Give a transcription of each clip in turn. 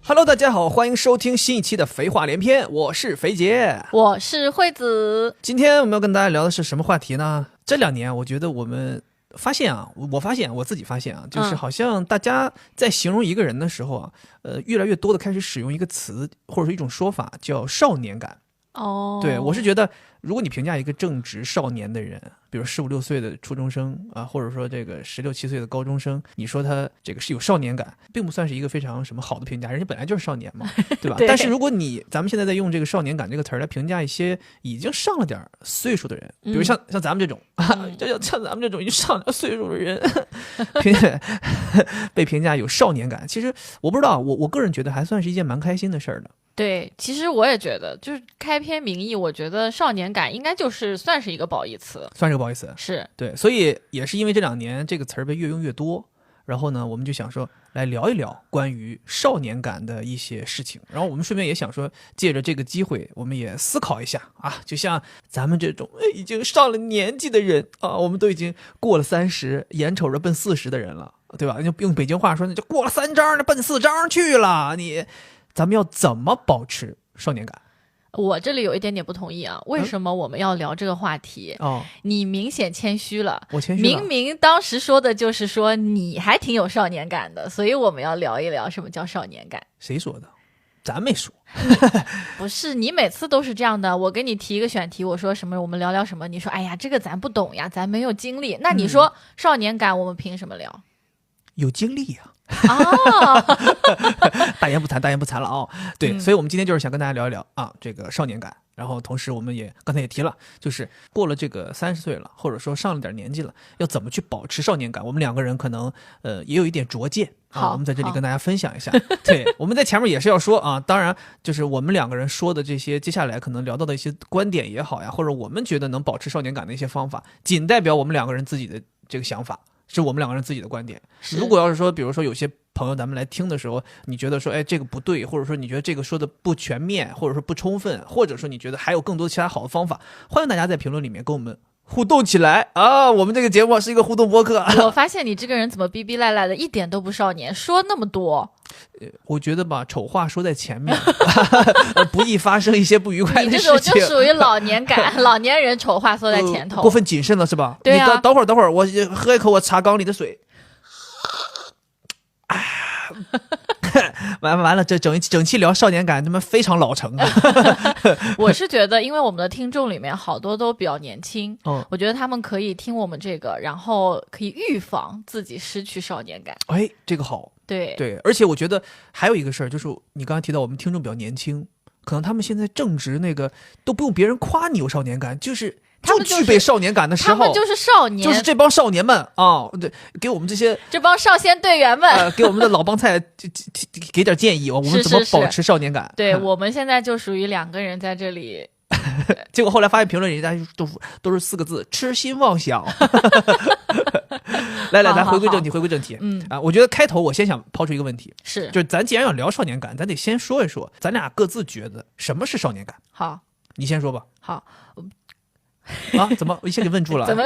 Hello， 大家好，欢迎收听新一期的肥话连篇，我是肥杰，我是惠子。今天我们要跟大家聊的是什么话题呢？这2年我觉得我们发现啊，我自己发现啊，就是好像大家在形容一个人的时候啊，越来越多的开始使用一个词或者说一种说法叫少年感。对，我是觉得如果你评价一个正值少年的人，比如15、16岁的初中生啊，或者说这个16、17岁的高中生，你说他这个是有少年感，并不算是一个非常什么好的评价，人家本来就是少年嘛，对吧？对。但是如果咱们现在在用这个少年感这个词儿来评价一些已经上了点岁数的人，比如像咱们这种，像咱们这种已经上了岁数的人，被评价有少年感，其实我不知道，我个人觉得还算是一件蛮开心的事儿的。对，其实我也觉得，就是开篇名义，我觉得少年感应该就是算是一个褒义词，算是个褒义词，是对，所以也是因为这2年这个词儿被越用越多，然后呢，我们就想说来聊一聊关于少年感的一些事情，然后我们顺便也想说，借着这个机会，我们也思考一下啊，就像咱们这种已经上了年纪的人啊，我们都已经过了30，眼瞅着奔40的人了，对吧？用北京话说，那就过了3张，那奔4张去了，咱们要怎么保持少年感？我这里有一点点不同意啊，为什么我们要聊这个话题？你明显谦虚了，我谦虚了。明明当时说的就是说你还挺有少年感的，所以我们要聊一聊什么叫少年感。谁说的？咱没说。不是，你每次都是这样的，我给你提一个选题，我说什么我们聊聊什么，你说哎呀这个咱不懂呀，咱没有经历，那你说少年感我们凭什么聊？有经历呀。大言不惭了啊！对，所以我们今天就是想跟大家聊一聊啊，这个少年感。然后同时我们也刚才也提了，就是过了这个30岁了，或者说上了点年纪了，要怎么去保持少年感？我们2个人可能也有一点拙见啊，我们在这里跟大家分享一下。对，我们在前面也是要说啊，当然就是我们2个人说的这些，接下来可能聊到的一些观点也好呀，或者我们觉得能保持少年感的一些方法，仅代表我们2个人自己的这个想法。是我们2个人自己的观点。如果要是说，比如说有些朋友咱们来听的时候，你觉得说，哎，这个不对，或者说你觉得这个说的不全面，或者说不充分，或者说你觉得还有更多其他好的方法，欢迎大家在评论里面跟我们互动起来啊！我们这个节目是一个互动播客。我发现你这个人怎么逼逼赖赖的，一点都不少年，说那么多。我觉得吧，丑话说在前面，不易发生一些不愉快的事情。你这种就属于老年感，老年人丑话说在前头，过分谨慎了是吧？对啊。你等会儿，我喝一口我茶缸里的水。完了，这整期聊少年感，他妈非常老成啊！我是觉得，因为我们的听众里面好多都比较年轻，我觉得他们可以听我们这个，然后可以预防自己失去少年感。哎，这个好。对，而且我觉得还有一个事儿，就是你刚才提到我们听众比较年轻，可能他们现在正值那个都不用别人夸你有少年感，就具备少年感的时候，他们就是少年，就是这帮少年们啊，对，给我们这帮少先队员们，给我们的老帮菜给点建议，我们怎么保持少年感？对，我们现在就属于2个人在这里。结果后来发现评论人家都是4个字：痴心妄想。来，咱回归正题。我觉得开头我先想抛出一个问题，就是咱既然要聊少年感，咱得先说一说，咱俩各自觉得什么是少年感。好，你先说吧。好。啊？怎么我一下给问住了？怎么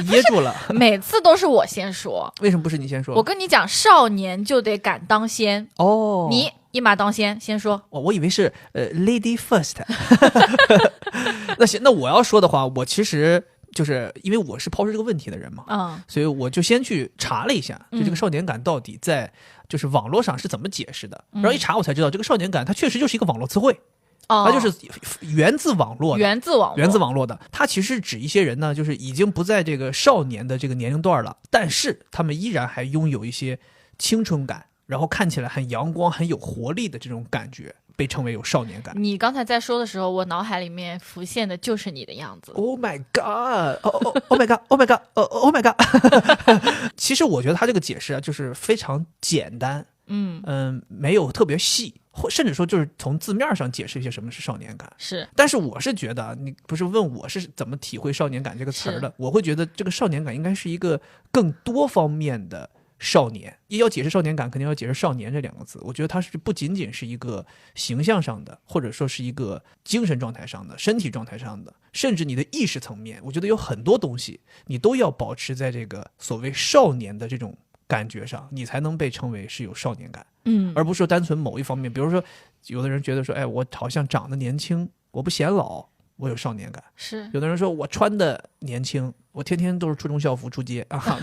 噎住了？每次都是我先说，为什么不是你先说？我跟你讲，少年就得敢当先哦，你一马当先，先说。我以为是lady first。那我要说的话，我其实就是因为我是抛出这个问题的人嘛，所以我就先去查了一下，就这个少年感到底在就是网络上是怎么解释的，然后一查我才知道，这个少年感它确实就是一个网络词汇。它就是源自网络的，它其实指一些人呢，就是已经不在这个少年的这个年龄段了，但是他们依然还拥有一些青春感，然后看起来很阳光、很有活力的这种感觉，被称为有少年感。你刚才在说的时候，我脑海里面浮现的就是你的样子。Oh my god! Oh my god! Oh my god! Oh my god! 其实我觉得他这个解释啊，就是非常简单，没有特别细。甚至说就是从字面上解释一些什么是少年感，但是我是觉得你不是问我是怎么体会少年感这个词儿的，我会觉得这个少年感应该是一个更多方面的少年，要解释少年感，肯定要解释少年这2个字。我觉得它是不仅仅是一个形象上的，或者说是一个精神状态上的、身体状态上的，甚至你的意识层面，我觉得有很多东西你都要保持在这个所谓少年的这种感觉上，你才能被称为是有少年感。而不是说单纯某一方面。比如说有的人觉得说，哎，我好像长得年轻，我不显老，我有少年感。是有的人说我穿的年轻，我天天都是初中校服出街啊，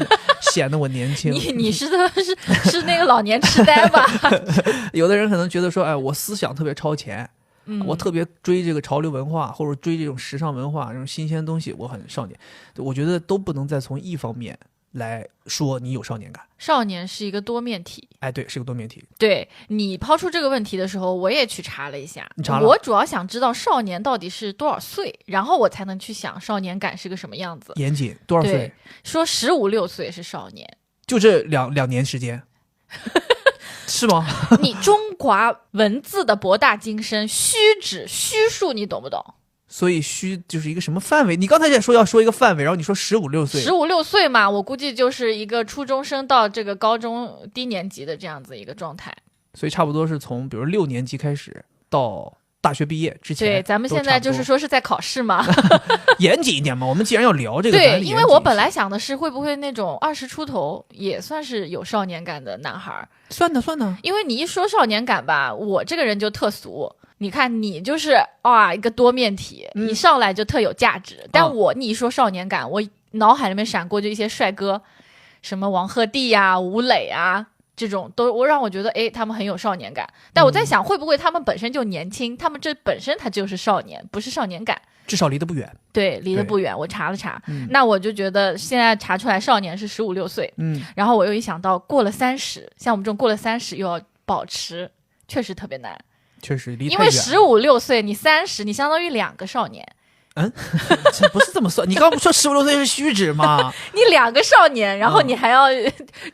显得我年轻。你是那个老年痴呆吧？有的人可能觉得说，哎，我思想特别超前，我特别追这个潮流文化，或者追这种时尚文化，这种新鲜东西，我很少年。我觉得都不能再从一方面来说你有少年感。少年是一个多面体。哎，对，是个多面体。对，你抛出这个问题的时候，我也去查了一下。你查了？我主要想知道少年到底是多少岁，然后我才能去想少年感是个什么样子。严谨多少岁？说15、16岁是少年，就这两年时间。是吗？你中华文字的博大精深，虚指虚数，你懂不懂？所以虚就是一个什么范围？你刚才也说要说一个范围，然后你说15、16岁，15、16岁嘛，我估计就是一个初中生到这个高中低年级的这样子一个状态。所以差不多是从比如6年级开始到大学毕业之前。对，咱们现在就是说是在考试嘛。严谨一点嘛，我们既然要聊这个，对，因为我本来想的是会不会那种20出头也算是有少年感的男孩。算的。因为你一说少年感吧，我这个人就特俗。你看你就是一个多面体，你上来就特有价值。但你一说少年感，我脑海里面闪过就一些帅哥，什么王鹤棣啊、吴磊啊，这种都让我觉得他们很有少年感。但我在想，会不会他们本身就年轻，他们这本身他就是少年，不是少年感，至少离得不远。对，离得不远。我查了查，那我就觉得现在查出来少年是15、16岁。然后我又一想到过了30，像我们这种过了30又要保持，确实特别难。确实离太远，因为15、16岁，你30，你相当于2个少年。这不是这么算。你刚不说15、16岁是虚指吗？你2个少年，然后你还要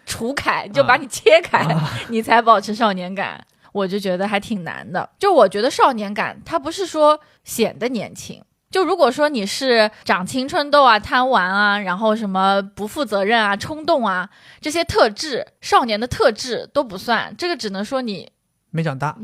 除开，就把你切开，你才保持少年感。我就觉得还挺难的。就我觉得少年感，它不是说显得年轻。就如果说你是长青春痘啊、贪玩啊，然后什么不负责任啊、冲动啊，这些特质，少年的特质都不算。这个只能说你没长大。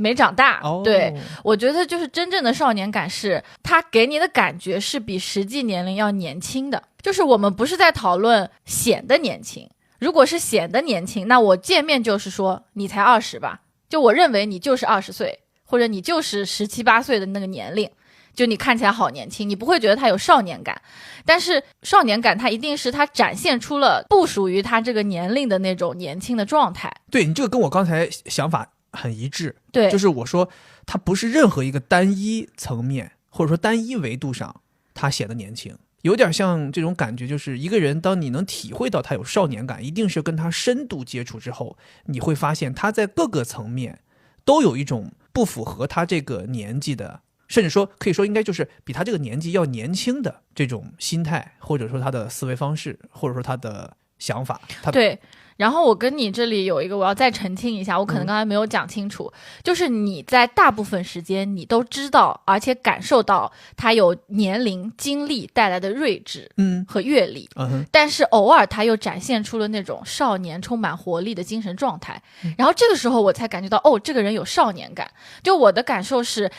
对，我觉得就是真正的少年感是他给你的感觉是比实际年龄要年轻的。就是我们不是在讨论显得年轻，如果是显得年轻，那我见面就是说你才20吧，就我认为你就是20岁，或者你就是17、18岁的那个年龄，就你看起来好年轻，你不会觉得他有少年感。但是少年感它一定是他展现出了不属于他这个年龄的那种年轻的状态。对，你这个跟我刚才想法很一致。对，就是我说它不是任何一个单一层面或者说单一维度上它显得年轻，有点像这种感觉，就是一个人当你能体会到他有少年感，一定是跟他深度接触之后，你会发现他在各个层面都有一种不符合他这个年纪的，甚至说可以说应该就是比他这个年纪要年轻的这种心态，或者说他的思维方式，或者说他的想法。对，然后我跟你这里有一个我要再澄清一下，我可能刚才没有讲清楚，就是你在大部分时间你都知道而且感受到他有年龄经历带来的睿智和阅历，但是偶尔他又展现出了那种少年充满活力的精神状态，然后这个时候我才感觉到这个人有少年感。就我的感受是，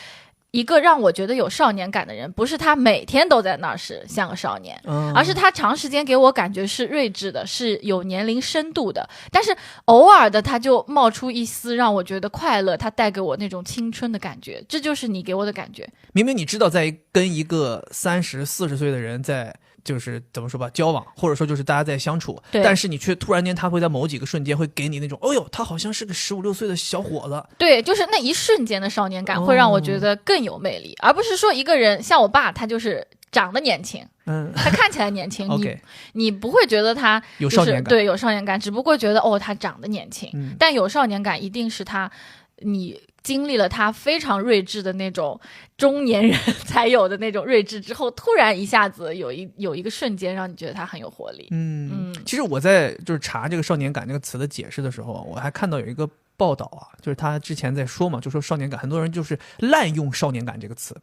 一个让我觉得有少年感的人，不是他每天都在那儿是像个少年，而是他长时间给我感觉是睿智的，是有年龄深度的，但是偶尔的他就冒出一丝让我觉得快乐，他带给我那种青春的感觉。这就是你给我的感觉。明明你知道在跟一个30、40岁的人在就是怎么说吧交往，或者说就是大家在相处，但是你却突然间他会在某几个瞬间会给你那种他好像是个15、16岁的小伙子。对，就是那一瞬间的少年感会让我觉得更有魅力，而不是说一个人像我爸，他就是长得年轻，他看起来年轻你不会觉得他、就是、有少年感。对，有少年感，只不过觉得他长得年轻，但有少年感一定是你经历了他非常睿智的那种中年人才有的那种睿智之后，突然一下子有一个瞬间让你觉得他很有活力。其实我在就是查这个少年感这个词的解释的时候，我还看到有一个报道啊，就是他之前在说嘛，就说少年感，很多人就是滥用少年感这个词，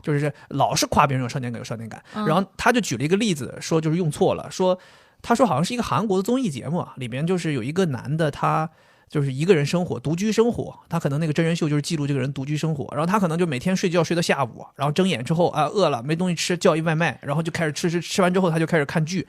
就是老是夸别人有少年感有少年感，然后他就举了一个例子，说就是用错了，说他说好像是一个韩国的综艺节目啊，里面就是有一个男的，他就是一个人生活，独居生活。他可能那个真人秀就是记录这个人独居生活，然后他可能就每天睡觉睡到下午，然后睁眼之后啊饿了没东西吃，叫一外卖，然后就开始吃完之后他就开始看剧，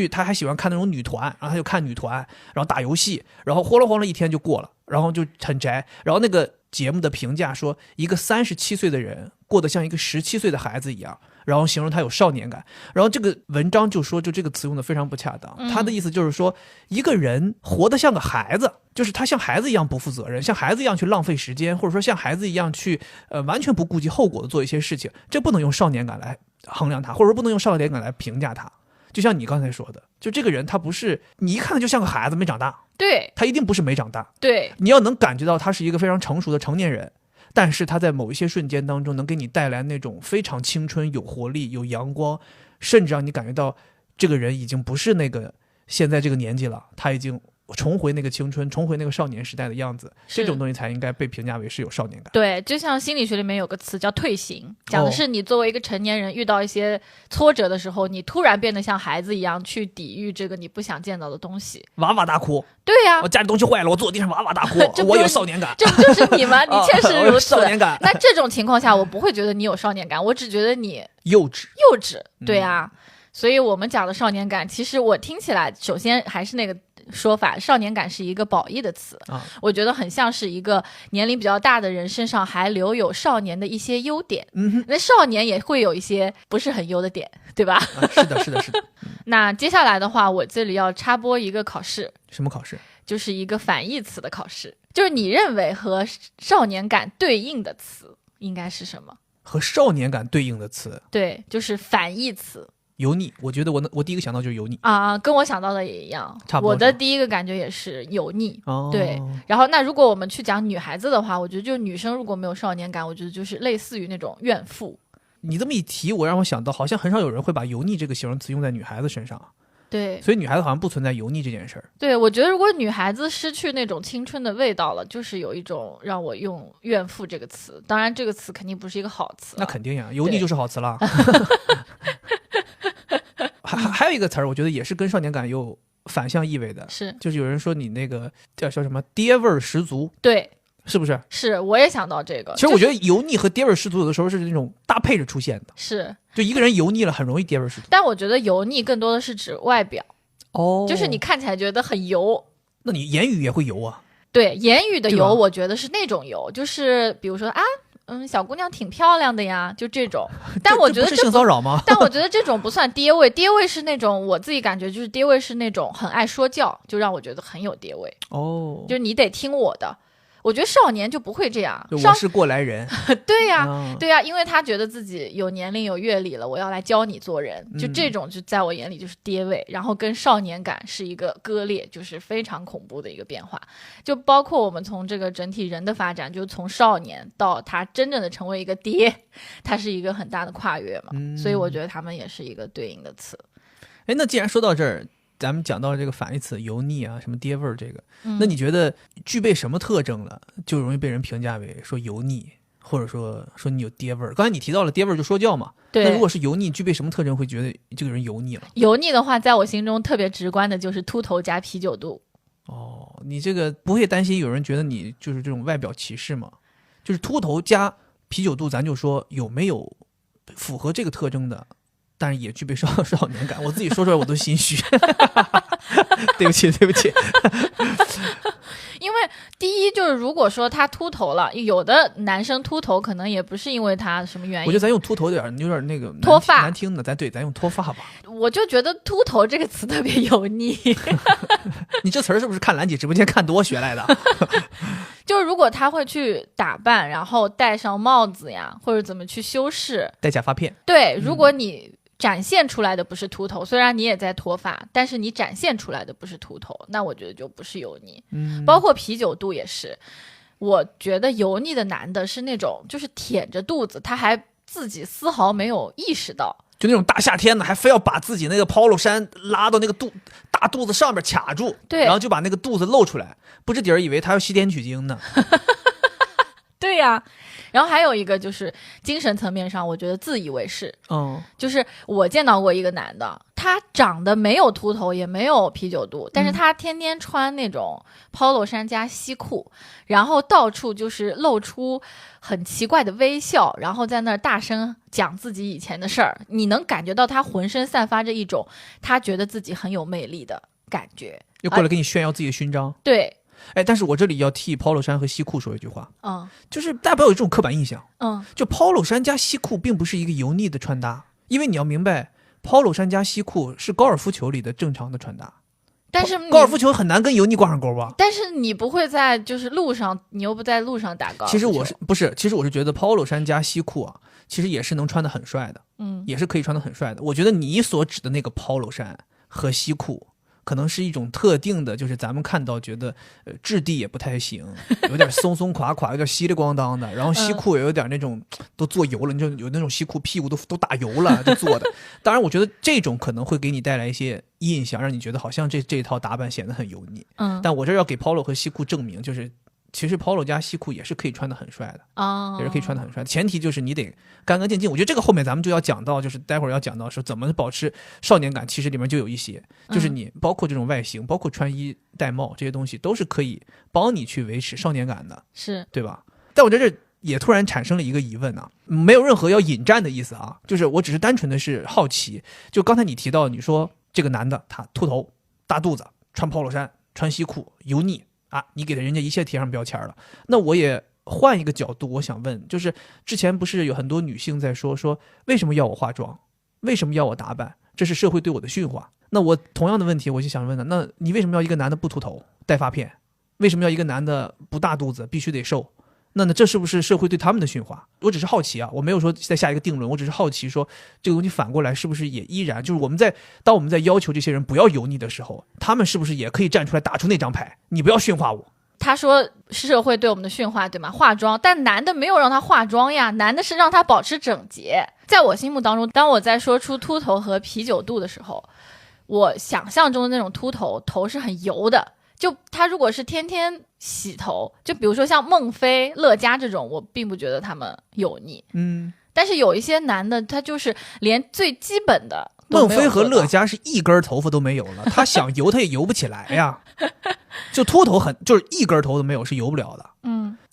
他还喜欢看那种女团，然后他就看女团，然后打游戏，然后晃了一天就过了，然后就很宅。然后那个节目的评价说，一个37岁的人过得像一个17岁的孩子一样，然后形容他有少年感。然后这个文章就说，就这个词用的非常不恰当，他的意思就是说，一个人活得像个孩子，就是他像孩子一样不负责任，像孩子一样去浪费时间，或者说像孩子一样去完全不顾及后果的做一些事情，这不能用少年感来衡量他，或者说不能用少年感来评价他。就像你刚才说的，就这个人他不是你一看他就像个孩子没长大，对，他一定不是没长大，对，你要能感觉到他是一个非常成熟的成年人，但是他在某一些瞬间当中能给你带来那种非常青春、有活力、有阳光，甚至让你感觉到这个人已经不是那个现在这个年纪了，他已经重回那个青春，重回那个少年时代的样子，这种东西才应该被评价为是有少年感。对，就像心理学里面有个词叫退行，讲的是你作为一个成年人遇到一些挫折的时候，你突然变得像孩子一样去抵御这个你不想见到的东西，哇哇大哭。对呀、我家里东西坏了，我坐地上哇哇大哭我有少年感。这不就是你吗？你确实如此。少年感。那这种情况下我不会觉得你有少年感，我只觉得你幼稚。对啊，所以我们讲的少年感，其实我听起来首先还是那个说法，少年感是一个褒义的词，我觉得很像是一个年龄比较大的人身上还留有少年的一些优点，那少年也会有一些不是很优的点，对吧？是的。那接下来的话，我这里要插播一个考试。什么考试？就是一个反义词的考试，就是你认为和少年感对应的词应该是什么？和少年感对应的词？对，就是反义词。油腻，我觉得我第一个想到就是油腻啊，跟我想到的也一样，差不多。我的第一个感觉也是油腻。哦，对。然后那如果我们去讲女孩子的话，我觉得就女生如果没有少年感，我觉得就是类似于那种怨妇。你这么一提，我让我想到，好像很少有人会把油腻这个形容词用在女孩子身上。对，所以女孩子好像不存在油腻这件事儿。对，我觉得如果女孩子失去那种青春的味道了，就是有一种让我用怨妇这个词，当然这个词肯定不是一个好词。那肯定呀，油腻就是好词了。还有一个词儿，我觉得也是跟少年感有反向意味的，就是有人说你那个叫什么爹味儿十足。对。是不是？是，我也想到这个。其实我觉得油腻和爹味十足有的时候是那种搭配着出现的。是，就一个人油腻了，很容易爹味十足。但我觉得油腻更多的是指外表。哦，就是你看起来觉得很油。那你言语也会油啊？对，言语的油，我觉得是那种油，就是比如说啊，小姑娘挺漂亮的呀，就这种。但我觉得这不是性骚扰吗？但我觉得这种不算爹味，爹味是那种我自己感觉就是爹味是那种很爱说教，就让我觉得很有爹味。哦，就是你得听我的。我觉得少年就不会这样，我是过来人。对呀，对呀，因为他觉得自己有年龄有阅历了，我要来教你做人，就这种就在我眼里就是爹味，然后跟少年感是一个割裂，就是非常恐怖的一个变化。就包括我们从这个整体人的发展，就从少年到他真正的成为一个爹，他是一个很大的跨越嘛，所以我觉得他们也是一个对应的词。哎，那既然说到这儿，咱们讲到这个反义词油腻啊，什么爹味儿，这个，那你觉得具备什么特征了，就容易被人评价为说油腻，或者说你有爹味儿？刚才你提到了爹味儿就说教嘛，对。那如果是油腻，具备什么特征会觉得这个人油腻了？油腻的话，在我心中特别直观的就是秃头加啤酒肚。哦，你这个不会担心有人觉得你就是这种外表歧视吗？就是秃头加啤酒肚，咱就说有没有符合这个特征的？但是也具备少年感，我自己说出来我都心虚。对不起。因为第一就是如果说他秃头了，有的男生秃头可能也不是因为他什么原因。我觉得咱用秃头有点那个脱发难听的，咱用脱发吧。我就觉得秃头这个词特别油腻。你这词儿是不是看兰姐直播间看多学来的？就是如果他会去打扮，然后戴上帽子呀，或者怎么去修饰，戴假发片。对，如果你展现出来的不是秃头，虽然你也在脱发，但是你展现出来的不是秃头，那我觉得就不是油腻。包括啤酒肚也是，我觉得油腻的男的是那种就是舔着肚子，他还自己丝毫没有意识到，就那种大夏天的还非要把自己那个 polo 衫拉到那个大肚子上面卡住，对，然后就把那个肚子露出来，不知底儿以为他要西天取经呢。对呀、然后还有一个就是精神层面上，我觉得自以为是。就是我见到过一个男的，他长得没有秃头，也没有啤酒肚，但是他天天穿那种 polo 衫加西裤，然后到处就是露出很奇怪的微笑，然后在那儿大声讲自己以前的事儿。你能感觉到他浑身散发着一种他觉得自己很有魅力的感觉，又过来给你炫耀自己的勋章。对。但是我这里要替 polo 衫和西裤说一句话，就是大家不要有这种刻板印象，就 polo 衫加西裤并不是一个油腻的穿搭，因为你要明白 polo 衫加西裤是高尔夫球里的正常的穿搭，但是高尔夫球很难跟油腻挂上钩吧？但是你不会在就是路上，你又不在路上打高尔夫球。其实我是觉得 polo 衫加西裤啊，其实也是能穿得很帅的，也是可以穿得很帅的。我觉得你所指的那个 polo 衫和西裤可能是一种特定的，就是咱们看到觉得质地也不太行，有点松松垮垮，有点稀里咣当的，然后西裤也有点那种都做油了，你就有那种西裤屁股都打油了就做的。当然我觉得这种可能会给你带来一些印象，让你觉得好像这套打扮显得很油腻。但我这要给 polo 和西裤证明，就是其实 polo 加西裤也是可以穿得很帅的，也是可以穿得很帅的，前提就是你得干干净净。我觉得这个后面咱们就要讲到，就是待会儿要讲到说怎么保持少年感，其实里面就有一些，就是你包括这种外形，包括穿衣戴帽这些东西都是可以帮你去维持少年感的，是对吧？但我在这也突然产生了一个疑问啊，没有任何要引战的意思啊，就是我只是单纯的是好奇，就刚才你提到你说这个男的他秃头大肚子穿 polo 衫穿西裤油腻你给人家一切贴上标签了。那我也换一个角度，我想问，就是之前不是有很多女性在说为什么要我化妆，为什么要我打扮，这是社会对我的驯化。那我同样的问题我就想问了，那你为什么要一个男的不秃头带发片，为什么要一个男的不大肚子必须得瘦？那这是不是社会对他们的驯化？我只是好奇啊，我没有说再下一个定论，我只是好奇说这个东西反过来是不是也依然就是当我们在要求这些人不要油腻的时候，他们是不是也可以站出来打出那张牌，你不要驯化我？他说社会对我们的驯化，对吗？化妆，但男的没有让他化妆呀，男的是让他保持整洁。在我心目当中，当我在说出秃头和啤酒肚的时候，我想象中的那种秃头是很油的，就他如果是天天洗头，就比如说像孟非、乐嘉这种，我并不觉得他们油腻。但是有一些男的，他就是连最基本的孟非和乐嘉是一根头发都没有了，他想油他也油不起来呀。就秃头就是一根头都没有是油不了的。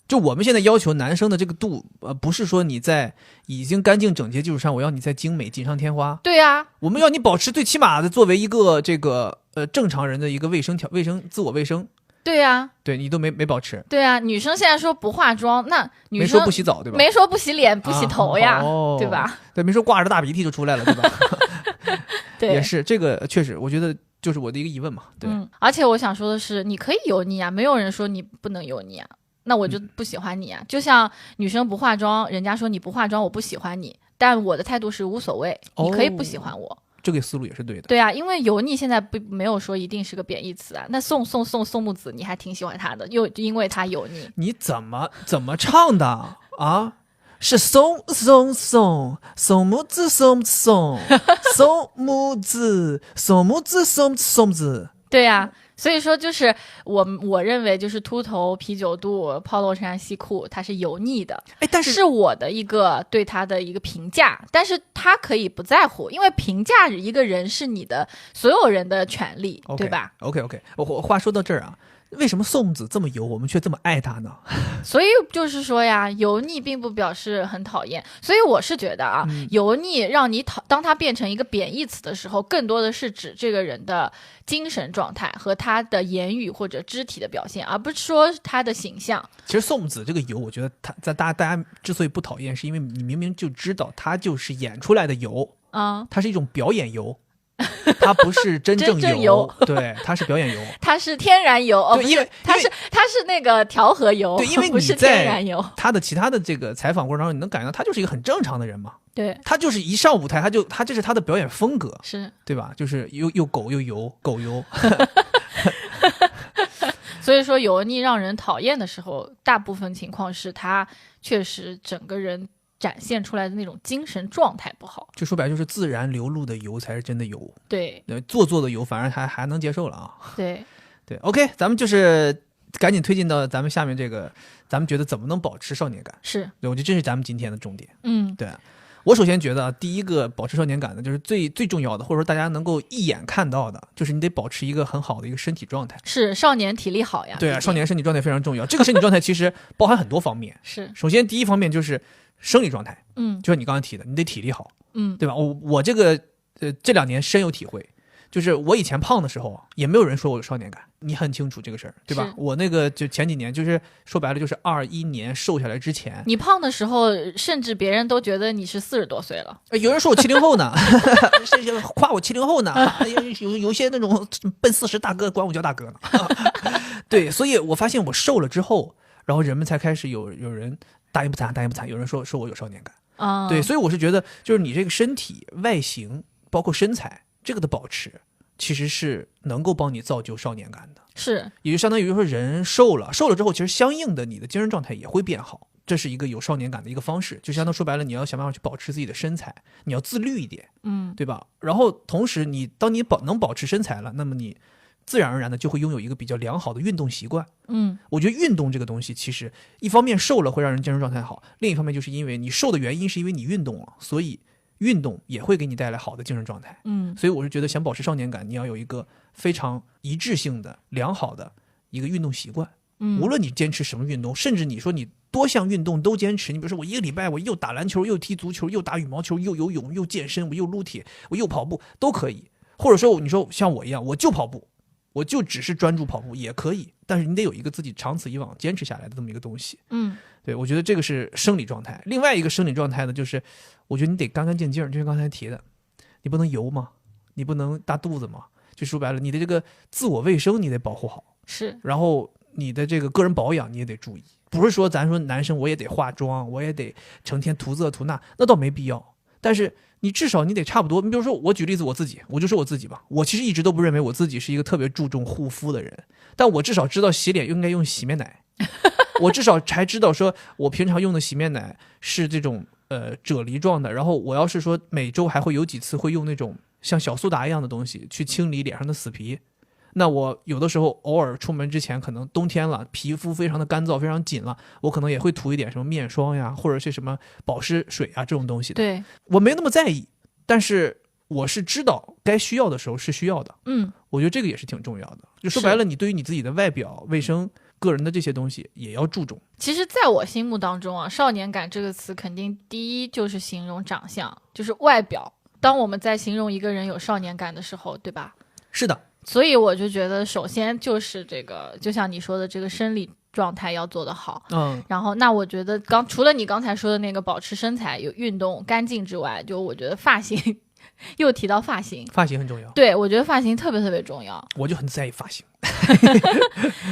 就我们现在要求男生的这个度，不是说你在已经干净整洁基础上，我要你再精美锦上添花。对啊，我们要你保持最起码的作为一个这个正常人的一个自我卫生。对呀，对你都没保持。对啊，女生现在说不化妆，那女生没说不洗澡对吧？没说不洗脸不洗头呀，对吧？对，没说挂着大鼻涕就出来了对吧？对，也是这个确实，我觉得就是我的一个疑问嘛。对，而且我想说的是，你可以油腻啊，没有人说你不能油腻啊，那我就不喜欢你啊。就像女生不化妆，人家说你不化妆我不喜欢你，但我的态度是无所谓，你可以不喜欢我。这个思路也是对的。对啊，因为油腻现在没有说一定是个贬义词啊。那宋木子你还挺喜欢他的，又因为他油腻。你怎么唱的啊？是宋木子宋木子宋木子。对啊，所以说就是我认为就是秃头啤酒肚 polo 衫西裤它是油腻的，但是我的一个对他的一个评价，但是他可以不在乎，因为评价一个人是你的所有人的权利，对吧 ？OK， 我话说到这儿啊，为什么宋木子这么油，我们却这么爱他呢？所以就是说呀，油腻并不表示很讨厌，所以我是觉得啊，油腻让你当它变成一个贬义词的时候，更多的是指这个人的精神状态和他的言语或者肢体的表现，而不是说他的形象。其实宋木子这个油，我觉得他在大家之所以不讨厌，是因为你明明就知道他就是演出来的油啊，它是一种表演油。它不是真正油，对，它是表演油，它是天然油，对，因为它是那个调和油，对，因为不是天然油。他的其他的这个采访过程中，你能感觉到他就是一个很正常的人嘛，对，他就是一上舞台，他这是他的表演风格，是对吧？就是又狗又油，狗油。所以说油腻让人讨厌的时候，大部分情况是他确实整个人展现出来的那种精神状态不好，就说白了就是自然流露的油才是真的油，对，做作的油反而还能接受了啊。对 OK， 咱们就是赶紧推进到咱们下面这个，咱们觉得怎么能保持少年感？是，对，我觉得这是咱们今天的重点。嗯，对，我首先觉得第一个保持少年感的，就是最重要的，或者说大家能够一眼看到的，就是你得保持一个很好的一个身体状态。是少年体力好呀。对啊，少年身体状态非常重要。这个身体状态其实包含很多方面。是，首先第一方面就是生理状态，就就是你刚刚提的，你得体力好，对吧？我这个这2年深有体会。就是我以前胖的时候也没有人说我有少年感，你很清楚这个事儿，对吧？我那个就前几年，就是说白了就是21年瘦下来之前，你胖的时候，甚至别人都觉得你是40多岁了。有人说我70后呢，夸我70后呢，有些那种奔40大哥管我叫大哥呢。对，所以我发现我瘦了之后，然后人们才开始有人大言不惭，有人说我有少年感啊。对，所以我是觉得，就是你这个身体外形，包括身材。这个的保持其实是能够帮你造就少年感的，是，也就相当于说人瘦了之后，其实相应的你的精神状态也会变好，这是一个有少年感的一个方式。就相当说白了，你要想办法去保持自己的身材，你要自律一点，对吧？然后同时当你能保持身材了，那么你自然而然的就会拥有一个比较良好的运动习惯。我觉得运动这个东西，其实一方面瘦了会让人精神状态好，另一方面就是因为你瘦的原因是因为你运动了，所以运动也会给你带来好的精神状态。所以我是觉得想保持少年感，你要有一个非常一致性的良好的一个运动习惯。无论你坚持什么运动，甚至你说你多项运动都坚持，你比如说我1个礼拜我又打篮球又踢足球又打羽毛球又游泳又健身，我又撸铁我又跑步都可以，或者说你说像我一样我就跑步，我就只是专注跑步也可以，但是你得有一个自己长此以往坚持下来的这么一个东西。对，我觉得这个是生理状态。另外一个生理状态呢，就是我觉得你得干干净净，就像刚才提的，你不能油嘛，你不能大肚子嘛，就说白了，你的这个自我卫生你得保护好，是，然后你的这个个人保养你也得注意，不是说咱说男生我也得化妆，我也得成天涂这涂那，那倒没必要，但是你至少你得差不多。你比如说我举例子我自己，我就说我自己吧，我其实一直都不认为我自己是一个特别注重护肤的人，但我至少知道洗脸应该用洗面奶。我至少还知道说我平常用的洗面奶是这种啫喱状的，然后我要是说每周还会有几次会用那种像小苏打一样的东西去清理脸上的死皮。那我有的时候偶尔出门之前，可能冬天了，皮肤非常的干燥非常紧了，我可能也会涂一点什么面霜呀，或者是什么保湿水啊这种东西的。对，我没那么在意，但是我是知道该需要的时候是需要的。我觉得这个也是挺重要的。就说白了，你对于你自己的外表卫生个人的这些东西也要注重。其实在我心目当中啊，少年感这个词肯定第一就是形容长相，就是外表。当我们在形容一个人有少年感的时候，对吧？是的。所以我就觉得首先就是这个，就像你说的这个生理状态要做得好。然后那我觉得除了你刚才说的那个保持身材有运动干净之外，就我觉得发型又提到发型很重要。对，我觉得发型特别特别重要，我就很在意发型。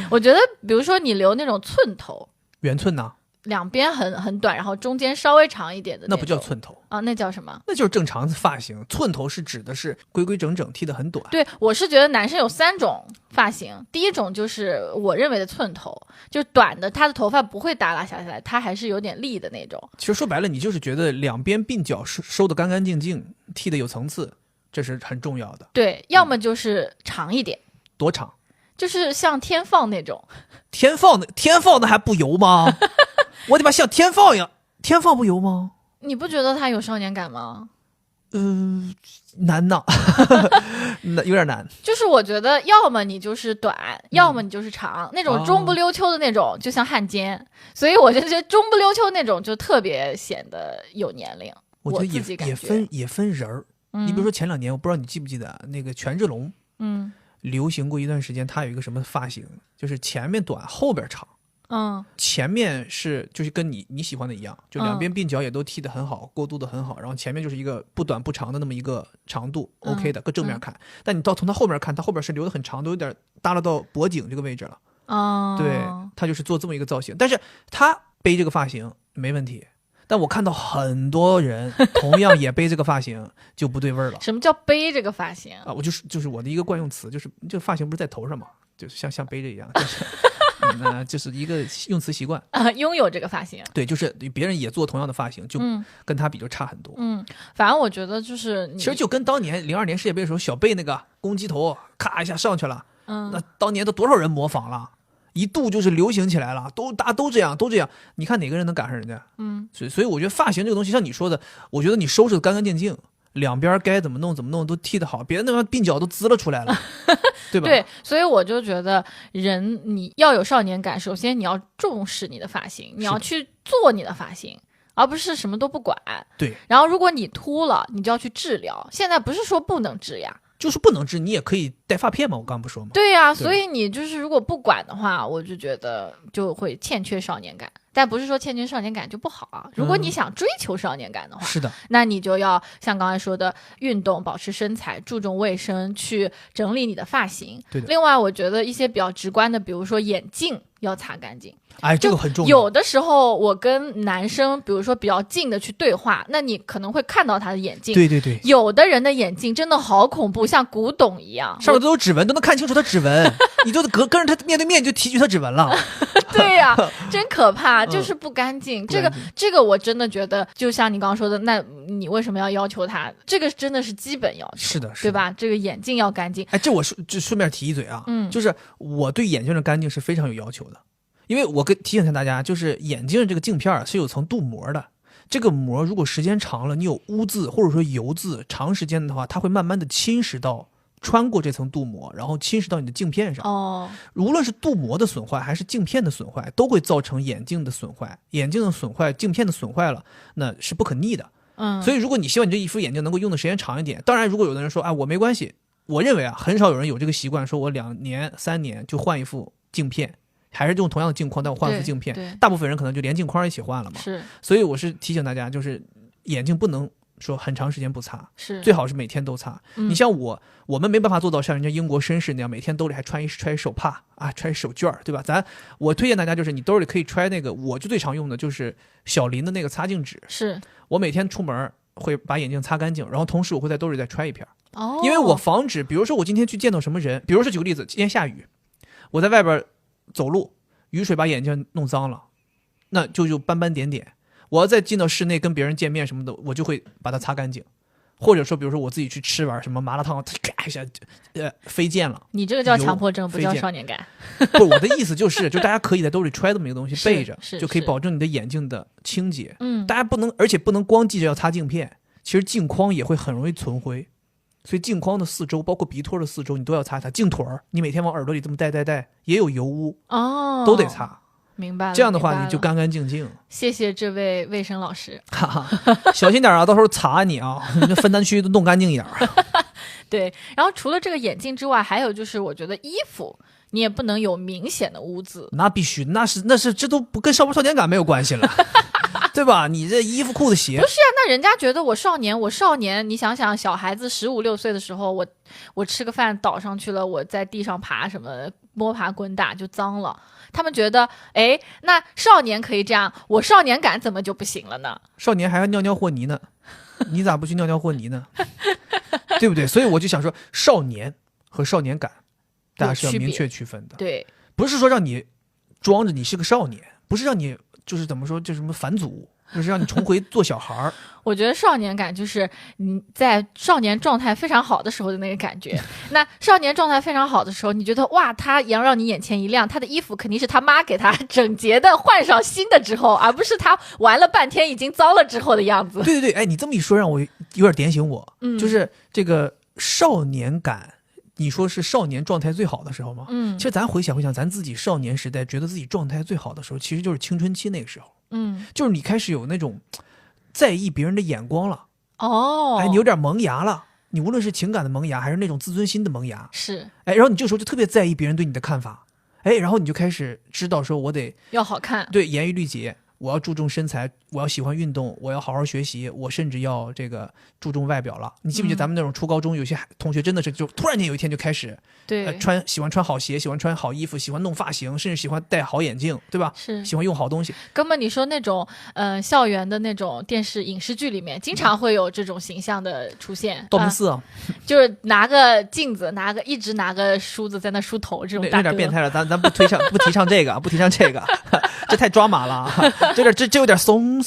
我觉得比如说你留那种寸头，圆寸呢，两边很短，然后中间稍微长一点的那不叫寸头啊，那叫什么？那就是正常的发型。寸头是指的是规规整整剃得很短。对，我是觉得男生有3种发型，第一种就是我认为的寸头，就短的，他的头发不会耷拉下来，他还是有点立的那种。其实说白了，你就是觉得两边鬓角收得干干净净，剃得有层次，这是很重要的。对，要么就是长一点。多长？就是像天放那种。天放的还不油吗？我得把像天放一样，天放不油吗？你不觉得他有少年感吗？难呐。有点难。就是我觉得要么你就是短，要么你就是长，那种中不溜秋的那种，就像汉奸。所以我就觉得中不溜秋那种就特别显得有年龄。我觉得也分人儿。你比如说前2年，我不知道你记不记得那个权志龙，流行过一段时间，他有一个什么发型，就是前面短后边长。前面就是跟你喜欢的一样，就两边鬓角也都剃得很好，过渡的很好，然后前面就是一个不短不长的那么一个长度，OK 的，搁正面看。但你从他后面看，他后边是留得很长，都有点耷拉到脖颈这个位置了。对，他就是做这么一个造型，但是他背这个发型没问题。但我看到很多人同样也背这个发型就不对味儿了。什么叫背这个发型啊？我就是我的一个惯用词，就是这发型不是在头上嘛，就是像背着一样，就是一个用词习惯拥有这个发型。对，就是别人也做同样的发型，就跟他比就差很多。反正我觉得就是其实就跟当年02年世界杯的时候小贝那个公鸡头咔一下上去了，那当年都多少人模仿了。一度就是流行起来了，大家都这样，你看哪个人能赶上人家？所以我觉得发型这个东西，像你说的，我觉得你收拾的干干净净，两边该怎么弄都剃得好，别人那边鬓角都滋了出来了，对吧？对，所以我就觉得人你要有少年感，首先你要重视你的发型，你要去做你的发型。而不是什么都不管。对。然后如果你秃了，你就要去治疗。现在不是说不能治呀，就是不能治，你也可以戴发片嘛，我刚刚不说吗？对呀，所以你就是如果不管的话，我就觉得就会欠缺少年感。但不是说欠缺少年感就不好啊。如果你想追求少年感的话，是的，那你就要像刚才说的，运动、保持身材、注重卫生，去整理你的发型。对的。另外，我觉得一些比较直观的，比如说眼镜要擦干净。哎，这个很重要。有的时候我跟男生，比如说比较近的去对话，那你可能会看到他的眼镜。对对对。有的人的眼镜真的好恐怖，像古董一样，上面都有指纹，都能看清楚他指纹。你就跟着他面对面就提取他指纹了。对呀，真可怕，就是不干净。这个我真的觉得，就像你刚刚说的，那你为什么要求他？这个真的是基本要求，是的，对吧？这个眼镜要干净。哎，这我就顺便提一嘴啊，就是我对眼镜的干净是非常有要求的。因为我提醒一下大家，就是眼镜这个镜片是有层镀膜的，这个膜如果时间长了，你有污渍或者说油渍，长时间的话，它会慢慢的侵蚀到，穿过这层镀膜，然后侵蚀到你的镜片上。无论是镀膜的损坏还是镜片的损坏，都会造成眼镜的损坏。眼镜的损坏，镜片的损坏了，那是不可逆的。所以如果你希望你这一副眼镜能够用的时间长一点，当然如果有的人说，我没关系，我认为很少有人有这个习惯，说我2年3年就换一副镜片。还是用同样的镜框，但我换副镜片，大部分人可能就连镜框一起换了嘛。是，所以我是提醒大家，就是眼镜不能说很长时间不擦，是最好是每天都擦。你像我们没办法做到像人家英国绅士那样，每天兜里还揣一手帕啊，揣手绢，对吧？我推荐大家就是你兜里可以揣那个，我就最常用的就是小林的那个擦镜纸。是我每天出门会把眼镜擦干净，然后同时我会在兜里再揣一片。因为我防止，比如说我今天去见到什么人，比如说举个例子，今天下雨，我在外边走路，雨水把眼镜弄脏了，那就斑斑点点。我要再进到室内跟别人见面什么的，我就会把它擦干净。或者说，比如说我自己去吃碗什么麻辣烫，咔一下，飞溅了。你这个叫强迫症，不叫少年感。不，我的意思就大家可以在兜里揣这么一个东西备着，就可以保证你的眼镜的清洁。大家而且不能光记着要擦镜片，其实镜框也会很容易存灰。所以镜框的四周，包括鼻托的四周，你都要擦一擦。镜腿儿，你每天往耳朵里这么戴，也有油污都得擦。明白了。这样的话你就干干净净。谢谢这位卫生老师。小心点啊，到时候擦你啊，你这分担区都弄干净一点。对，然后除了这个眼镜之外，还有就是我觉得衣服你也不能有明显的污渍。那必须，那是这都不跟少不少年感没有关系了。对吧？你这衣服裤子鞋不是啊？那人家觉得我少年，你想想，小孩子15、16岁的时候，我吃个饭倒上去了，我在地上爬什么摸爬滚打就脏了。他们觉得，那少年可以这样，我少年感怎么就不行了呢？少年还要尿尿和泥呢，你咋不去尿尿和泥呢？对不对？所以我就想说，少年和少年感，大家是要明确区分的。对，不是说让你装着你是个少年，不是让你就是怎么说，就什么返祖，就是让你重回做小孩儿。我觉得少年感就是你在少年状态非常好的时候的那个感觉。那少年状态非常好的时候，你觉得哇，他也要让你眼前一亮，他的衣服肯定是他妈给他整洁的换上新的之后，而不是他玩了半天已经糟了之后的样子。对对对，你这么一说让我有点点醒我，就是这个少年感。你说是少年状态最好的时候吗？其实咱回想，咱自己少年时代觉得自己状态最好的时候，其实就是青春期那个时候。就是你开始有那种在意别人的眼光了。你有点萌芽了。你无论是情感的萌芽，还是那种自尊心的萌芽，是。然后你这个时候就特别在意别人对你的看法。然后你就开始知道说，我得要好看，对，严于律己。我要注重身材，我要喜欢运动，我要好好学习，我甚至要这个注重外表了。你记不记得咱们那种初高中有些同学真的是就突然间有一天就开始喜欢穿好鞋，喜欢穿好衣服，喜欢弄发型，甚至喜欢戴好眼镜，对吧？是喜欢用好东西。根本你说那种校园的那种电视影视剧里面经常会有这种形象的出现。道明寺啊，就是拿个镜子，一直拿个梳子在那梳头，这种大哥有点变态了。咱不提倡这个，不提倡这个，这太抓马了。这有点松。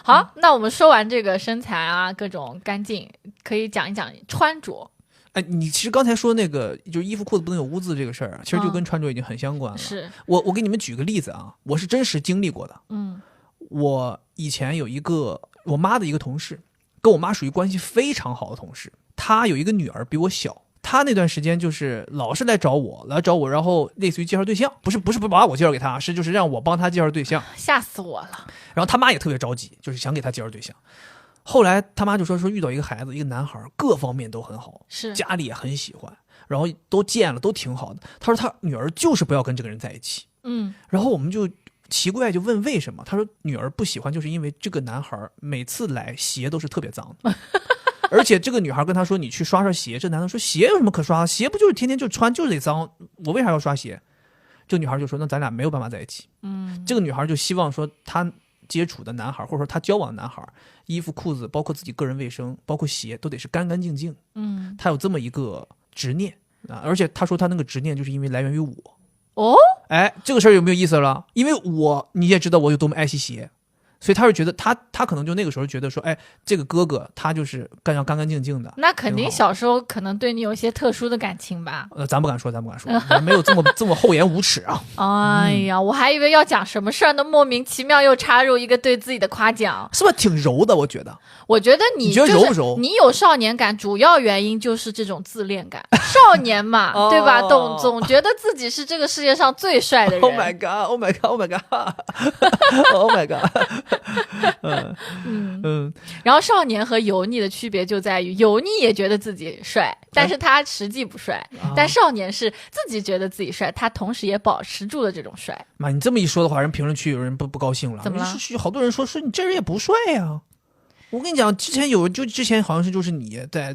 好，那我们说完这个身材啊，各种干净，可以讲一讲穿着。哎，你其实刚才说那个就是衣服裤子不能有污渍这个事儿，其实就跟穿着已经很相关了。是我给你们举个例子啊，我是真实经历过的。嗯我以前有一个我妈的一个同事，跟我妈属于关系非常好的同事，她有一个女儿比我小。她那段时间就是老是来找我，然后类似于介绍对象，不是把我介绍给她，是就是让我帮她介绍对象。吓死我了。然后他妈也特别着急，就是想给她介绍对象。后来他妈就说遇到一个孩子，一个男孩，各方面都很好，是家里也很喜欢，然后都见了，都挺好的。他说他女儿就是不要跟这个人在一起。然后我们就奇怪，就问为什么？他说女儿不喜欢，就是因为这个男孩每次来鞋都是特别脏的。而且这个女孩跟他说：“你去刷刷鞋。”这男的说：“鞋有什么可刷？鞋不就是天天就穿，就是得脏，我为啥要刷鞋？”这个女孩就说：“那咱俩没有办法在一起。”这个女孩就希望说，她接触的男孩或者说她交往的男孩，衣服、裤子，包括自己个人卫生，包括鞋，都得是干干净净。她有这么一个执念啊，而且她说她那个执念就是因为来源于我。哦，哎，这个事儿有没有意思了？因为你也知道我有多么爱惜鞋。所以他是觉得他可能就那个时候觉得说，哎，这个哥哥他就是干干净净的。那肯定小时候可能对你有一些特殊的感情吧？咱不敢说，咱没有这么厚颜无耻啊！哎呀，我还以为要讲什么事儿呢，莫名其妙又插入一个对自己的夸奖，是不是挺柔的？我觉得你觉得柔不柔？你有少年感，主要原因就是这种自恋感。少年嘛，对吧？总觉得自己是这个世界上最帅的人。Oh my god! Oh my god! Oh my god! Oh my god! 然后少年和油腻的区别就在于，油腻也觉得自己帅，但是他实际不帅；但少年是自己觉得自己帅，他同时也保持住了这种帅。妈，你这么一说的话，人评论区有人不高兴了。怎么了？好多人说你这人也不帅呀。我跟你讲，之前好像是就是你在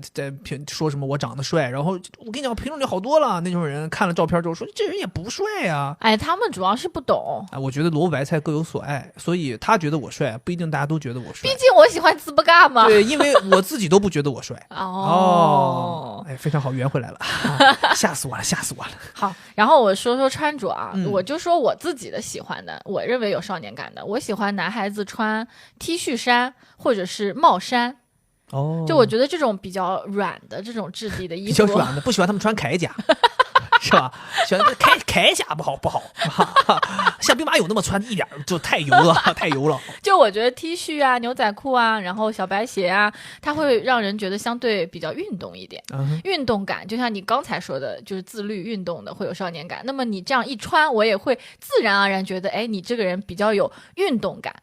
说什么我长得帅，然后我跟你讲评论里好多了，那种人看了照片之后说这人也不帅呀。哎，他们主要是不懂。哎，我觉得萝卜白菜各有所爱，所以他觉得我帅，不一定大家都觉得我帅。毕竟我喜欢滋不尬嘛。对，因为我自己都不觉得我帅。哦，哎，非常好，圆回来了，吓死我了。好，然后我说穿着啊，我就说我自己的喜欢的，我认为有少年感的，我喜欢男孩子穿 T 恤衫或者是帽衫。就我觉得这种比较软的这种质地的衣服，比较软的，不喜欢他们穿铠甲。是吧？喜欢铠甲不好，像兵马俑那么穿一点就太油了。就我觉得 T 恤啊、牛仔裤啊，然后小白鞋啊，它会让人觉得相对比较运动一点，运动感。就像你刚才说的，就是自律运动的会有少年感。那么你这样一穿，我也会自然而然觉得，哎，你这个人比较有运动感，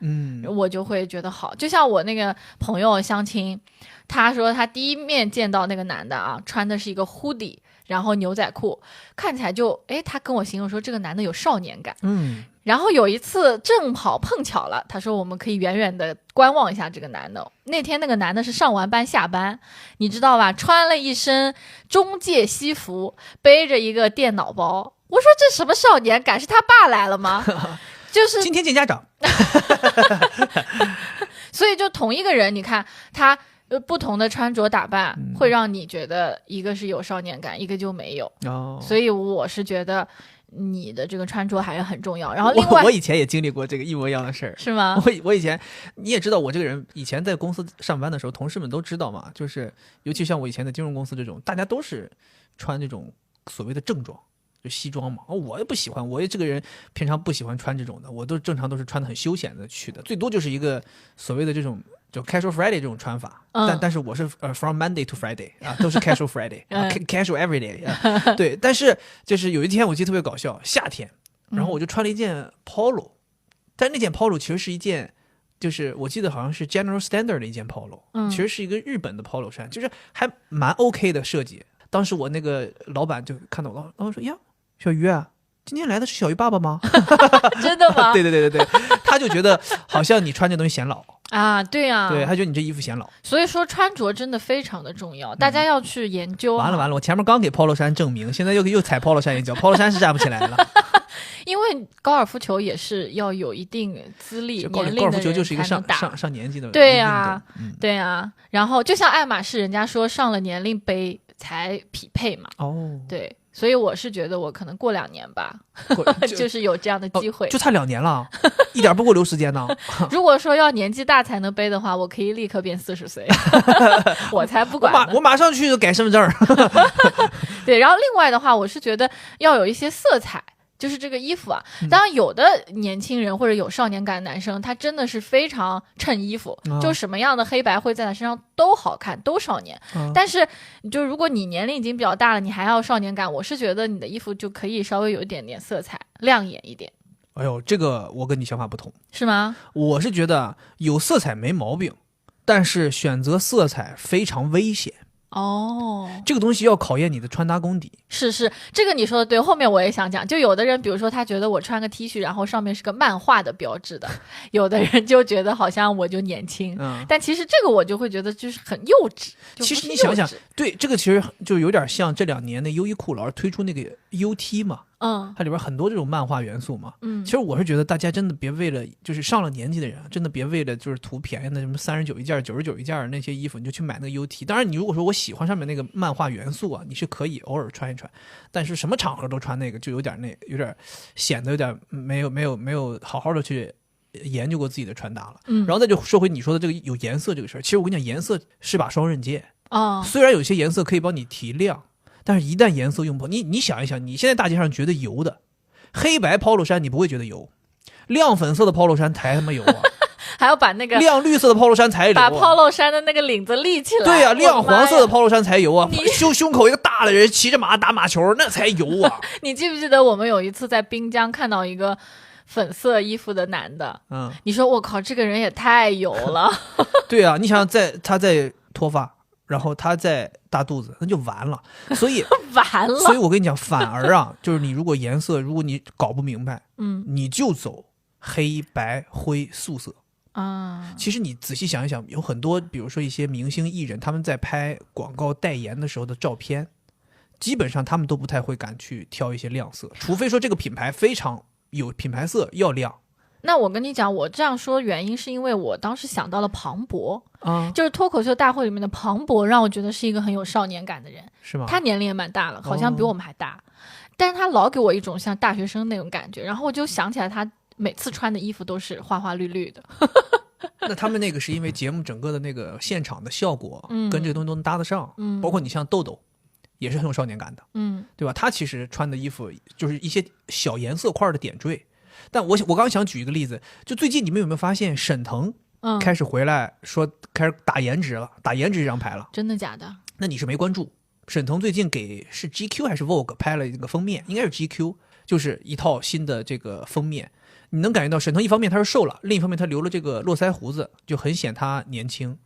我就会觉得好。就像我那个朋友相亲，他说他第一面见到那个男的啊，穿的是一个 hoodie。然后牛仔裤看起来就，他跟我形容说这个男的有少年感。然后有一次正好碰巧了，他说我们可以远远的观望一下这个男的。那天那个男的是上完班下班，你知道吧？穿了一身中介西服，背着一个电脑包。我说这什么少年感？是他爸来了吗？就是今天见家长。所以就同一个人，你看他不同的穿着打扮会让你觉得一个是有少年感，一个就没有。所以我是觉得你的这个穿着还是很重要。然后另外我以前也经历过这个一模一样的事儿。是吗？我以前你也知道，我这个人以前在公司上班的时候，同事们都知道嘛，就是尤其像我以前在金融公司这种，大家都是穿这种所谓的正装，就西装嘛。我也不喜欢，我这个人平常不喜欢穿这种的，我都正常都是穿的很休闲的去的，最多就是一个所谓的这种就 casual Friday 这种穿法。但是我是from Monday to Friday 啊，都是 casual Friday casual every day 对，但是就是有一天我记得特别搞笑，夏天，然后我就穿了一件 polo，但那件 polo 其实是一件就是我记得好像是 General Standard 的一件 polo，其实是一个日本的 polo 衫，就是还蛮 OK 的设计。当时我那个老板就看到我，老板说：“呀，小鱼啊，今天来的是小鱼爸爸吗？”真的吗？对，他就觉得好像你穿这东西显老啊。对啊，对，他觉得你这衣服显老。所以说穿着真的非常的重要，大家要去研究。完了，我前面刚给 polo 衫证明，现在又踩 polo 衫一脚，polo 衫是站不起来了。因为高尔夫球也是要有一定资历年龄的人才能打。高尔夫球就是一个上年纪的人。对啊，对啊。然后就像爱马仕，人家说上了年龄杯才匹配嘛。哦，对，所以我是觉得我可能过2年吧，就是有这样的机会。就差2年了，一点不过留时间呢。如果说要年纪大才能背的话，我可以立刻变40岁，我才不管呢。我马上去改身份证。对，然后另外的话，我是觉得要有一些色彩。就是这个衣服啊，当然有的年轻人或者有少年感的男生，他真的是非常衬衣服，就什么样的黑白灰在他身上都好看，都少年。但是就如果你年龄已经比较大了，你还要少年感，我是觉得你的衣服就可以稍微有一点点色彩，亮眼一点。哎呦，这个我跟你想法不同。是吗？我是觉得有色彩没毛病，但是选择色彩非常危险。这个东西要考验你的穿搭功底。是这个你说的对，后面我也想讲，就有的人比如说他觉得我穿个 T 恤然后上面是个漫画的标志的，有的人就觉得好像我就年轻，但其实这个我就会觉得就是很幼稚。其实你想想，对，这个其实就有点像这2年的优衣库老是推出那个 UT 嘛，它里边很多这种漫画元素嘛。其实我是觉得大家真的别为了就是上了年纪的人，真的别为了就是图便宜的什么39一件99一件那些衣服你就去买那个 UT。当然你如果说我喜欢上面那个漫画元素啊，你是可以偶尔穿一穿，但是什么场合都穿那个就有点显得有点没有好好的去研究过自己的穿搭了。然后再就说回你说的这个有颜色这个事儿，其实我跟你讲，颜色是把双刃剑虽然有些颜色可以帮你提亮，但是一旦颜色用不好，你想一想，你现在大街上觉得油的黑白 polo 衫你不会觉得油，亮粉色的 polo 衫才他妈油啊。还要把那个亮绿色的 polo 衫才油把 polo 衫的那个领子立起来。对啊，亮黄色的 polo 衫才油啊。胸口一个大的人骑着马打马球那才油啊。你记不记得我们有一次在滨江看到一个粉色衣服的男的，你说我靠，这个人也太油了。对啊，你想他在脱发，然后他在大肚子，那就完了。所以完了。所以我跟你讲，反而啊，就是你如果颜色如果你搞不明白，你就走黑白灰素色。其实你仔细想一想，有很多比如说一些明星艺人，他们在拍广告代言的时候的照片，基本上他们都不太会敢去挑一些亮色，除非说这个品牌非常有品牌色要亮。那我跟你讲，我这样说原因是因为我当时想到了庞博，就是脱口秀大会里面的庞博，让我觉得是一个很有少年感的人。是吗？他年龄也蛮大了，好像比我们还大，但是他老给我一种像大学生那种感觉，然后我就想起来他每次穿的衣服都是花花绿绿的。那他们那个是因为节目整个的那个现场的效果跟这个东西都能搭得上，包括你像豆豆也是很有少年感的，对吧？他其实穿的衣服就是一些小颜色块的点缀。但我刚刚想举一个例子，就最近你们有没有发现沈腾开始回来说开始打颜值了，打颜值这张牌了？真的假的？那你是没关注？沈腾最近是 GQ 还是 Vogue 拍了一个封面，应该是 GQ， 就是一套新的这个封面。你能感觉到沈腾一方面他是瘦了，另一方面他留了这个络腮胡子，就很显他年轻。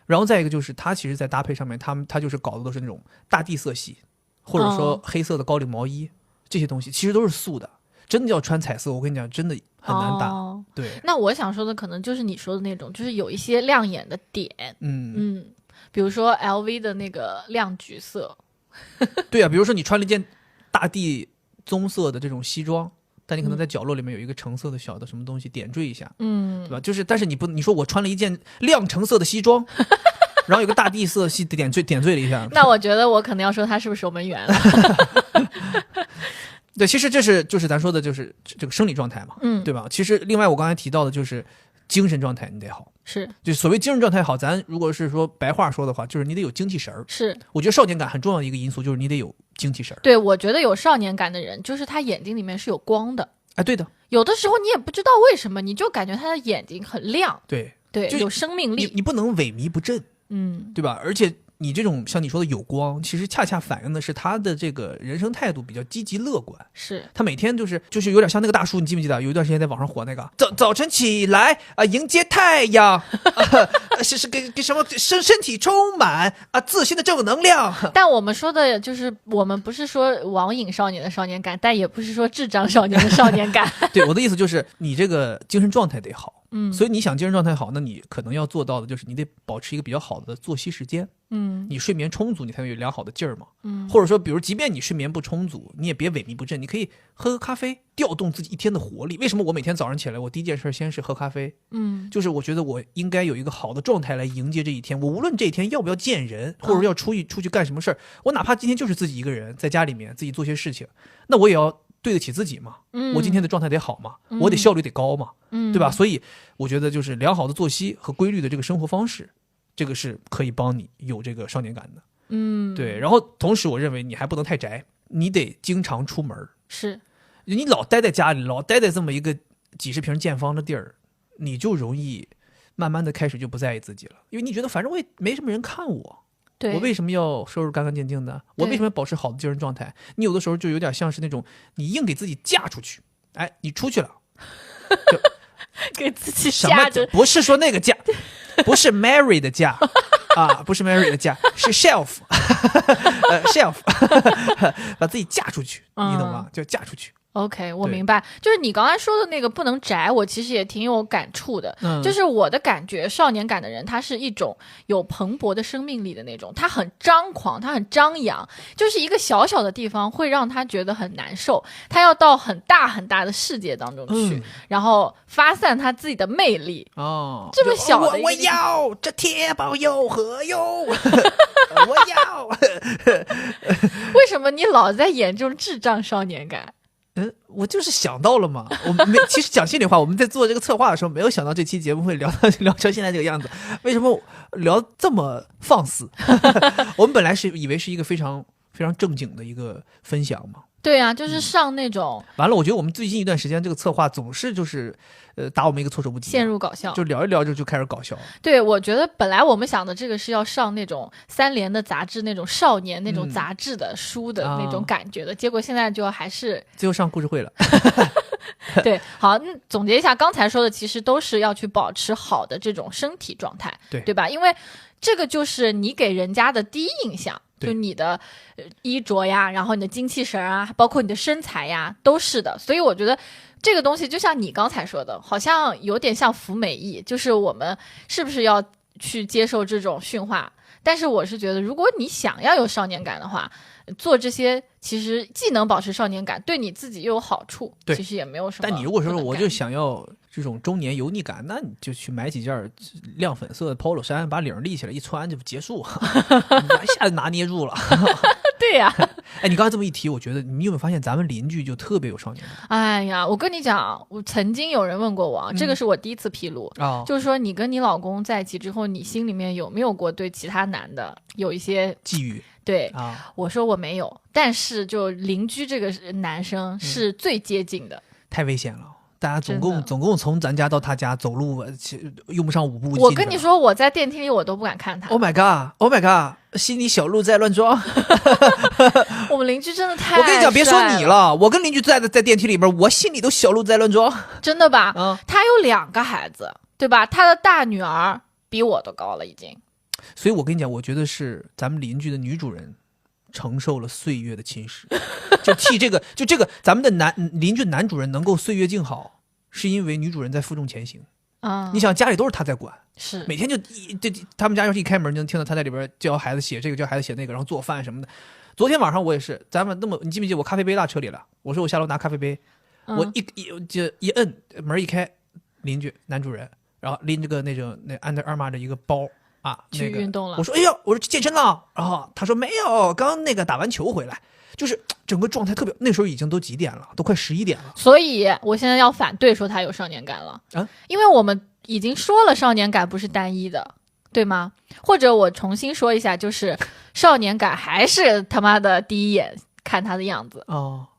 然后再一个就是他其实在搭配上面他就是搞的都是那种大地色系，或者说黑色的高领毛衣，这些东西其实都是素的。真的要穿彩色，我跟你讲真的很难打。对，那我想说的可能就是你说的那种，就是有一些亮眼的点。比如说 LV 的那个亮橘色。对啊，比如说你穿了一件大地棕色的这种西装，但你可能在角落里面有一个橙色的小的什么东西点缀一下，对吧？就是但是你说我穿了一件亮橙色的西装然后有个大地色系点缀了一下，那我觉得我可能要说他是不是守门员了。对，其实就是咱说的就是这个生理状态嘛，对吧？其实另外我刚才提到的就是精神状态你得好，是，就所谓精神状态好，咱如果是说白话说的话，就是你得有精气神儿。是，我觉得少年感很重要的一个因素就是你得有精气神儿。对，我觉得有少年感的人，就是他眼睛里面是有光的。哎，对的，有的时候你也不知道为什么，你就感觉他的眼睛很亮，对，有生命力。你不能萎靡不振，对吧？而且你这种像你说的有光，其实恰恰反映的是他的这个人生态度比较积极乐观。是，他每天就是有点像那个大叔，你记不记得有一段时间在网上火那个早晨起来迎接太阳是给什么身体充满自信的正能量。但我们说的就是我们不是说网瘾少年的少年感，但也不是说智障少年的少年感。对，我的意思就是你这个精神状态得好。所以你想精神状态好，那你可能要做到的就是你得保持一个比较好的作息时间。你睡眠充足，你才会有良好的劲儿嘛。或者说，比如即便你睡眠不充足，你也别萎靡不振，你可以喝个咖啡，调动自己一天的活力。为什么我每天早上起来，我第一件事先是喝咖啡？就是我觉得我应该有一个好的状态来迎接这一天。我无论这一天要不要见人，或者要出去干什么事儿，我哪怕今天就是自己一个人在家里面自己做些事情，那我也要对得起自己嘛。我今天的状态得好嘛，我得效率得高嘛，对吧？所以我觉得就是良好的作息和规律的这个生活方式，这个是可以帮你有这个少年感的。对。然后同时我认为你还不能太宅，你得经常出门。是，你老待在家里，老待在这么一个几十平见方的地儿，你就容易慢慢的开始就不在意自己了，因为你觉得反正我也没什么人看我。对，我为什么要收拾干干净净的？我为什么要保持好的精神状态？你有的时候就有点像是那种你硬给自己嫁出去，哎，你出去了，就给自己什么吓着，不是说那个嫁，不是 Mary 的嫁啊，不是 Mary 的嫁，是 shelf， shelf， 把自己嫁出去，你懂吗？就嫁出去。OK， 我明白，就是你刚才说的那个不能宅，我其实也挺有感触的。就是我的感觉，少年感的人，他是一种有蓬勃的生命力的那种，他很张狂，他很张扬，就是一个小小的地方会让他觉得很难受，他要到很大很大的世界当中去，然后发散他自己的魅力。这么小的一个我要这铁包有何用？我要。为什么你老在演这种智障少年感？我就是想到了嘛，其实讲心里话，我们在做这个策划的时候，没有想到这期节目会聊成现在这个样子。为什么聊这么放肆？我们本来是以为是一个非常非常正经的一个分享嘛。对啊，就是上那种、完了，我觉得我们最近一段时间这个策划总是就是打我们一个措手不及，陷入搞笑，就聊一聊就开始搞笑。对，我觉得本来我们想的这个是要上那种3联的杂志，那种少年那种杂志的书的那种感觉的，结果现在就还是最后上故事会了。对，好，总结一下刚才说的，其实都是要去保持好的这种身体状态，对吧？因为这个就是你给人家的第一印象。就你的衣着呀，然后你的精气神啊，包括你的身材呀，都是的。所以我觉得这个东西就像你刚才说的，好像有点像服美役，就是我们是不是要去接受这种驯化？但是我是觉得，如果你想要有少年感的话，做这些其实既能保持少年感，对你自己又有好处，其实也没有什么。但你如果说我就想要这种中年油腻感，那你就去买几件亮粉色的 polo 衫，把领立起来一穿就结束，一下就拿捏住了。对呀、哎，你刚才这么一提，我觉得你有没有发现咱们邻居就特别有少年感？哎呀，我跟你讲，我曾经有人问过我，这个是我第一次披露，就是说你跟你老公在一起之后，你心里面有没有过对其他男的有一些觊觎？对，我说我没有，但是就邻居这个男生是最接近的，太危险了。大家总共从咱家到他家走路用不上5步。我跟你说，我在电梯里我都不敢看他。Oh my god! Oh my god! 心里小鹿在乱撞。我们邻居真的太……我跟你讲，别说你了，我跟邻居在电梯里边，我心里都小鹿在乱撞。真的吧？他有2个孩子，对吧？他的大女儿比我都高了已经。所以我跟你讲，我觉得是咱们邻居的女主人承受了岁月的侵蚀，就替这个咱们的邻居男主人能够岁月静好，是因为女主人在负重前行。你想家里都是他在管，是每天就他们家要是一开门就能听到他在里边教孩子写这个，教孩子写那个，然后做饭什么的。昨天晚上我也是，咱们你记不记得我咖啡杯落车里了？我说我下楼拿咖啡杯，我一摁门一开，邻居男主人，然后拎这个那Under Armour的一个包。去运动了。我说哎呀，我说去健身了，然后他说没有，刚那个打完球回来，就是整个状态特别。那时候已经都几点了，都快11点了。所以我现在要反对说他有少年感了因为我们已经说了少年感不是单一的，对吗？或者我重新说一下，就是少年感还是他妈的第一眼看他的样子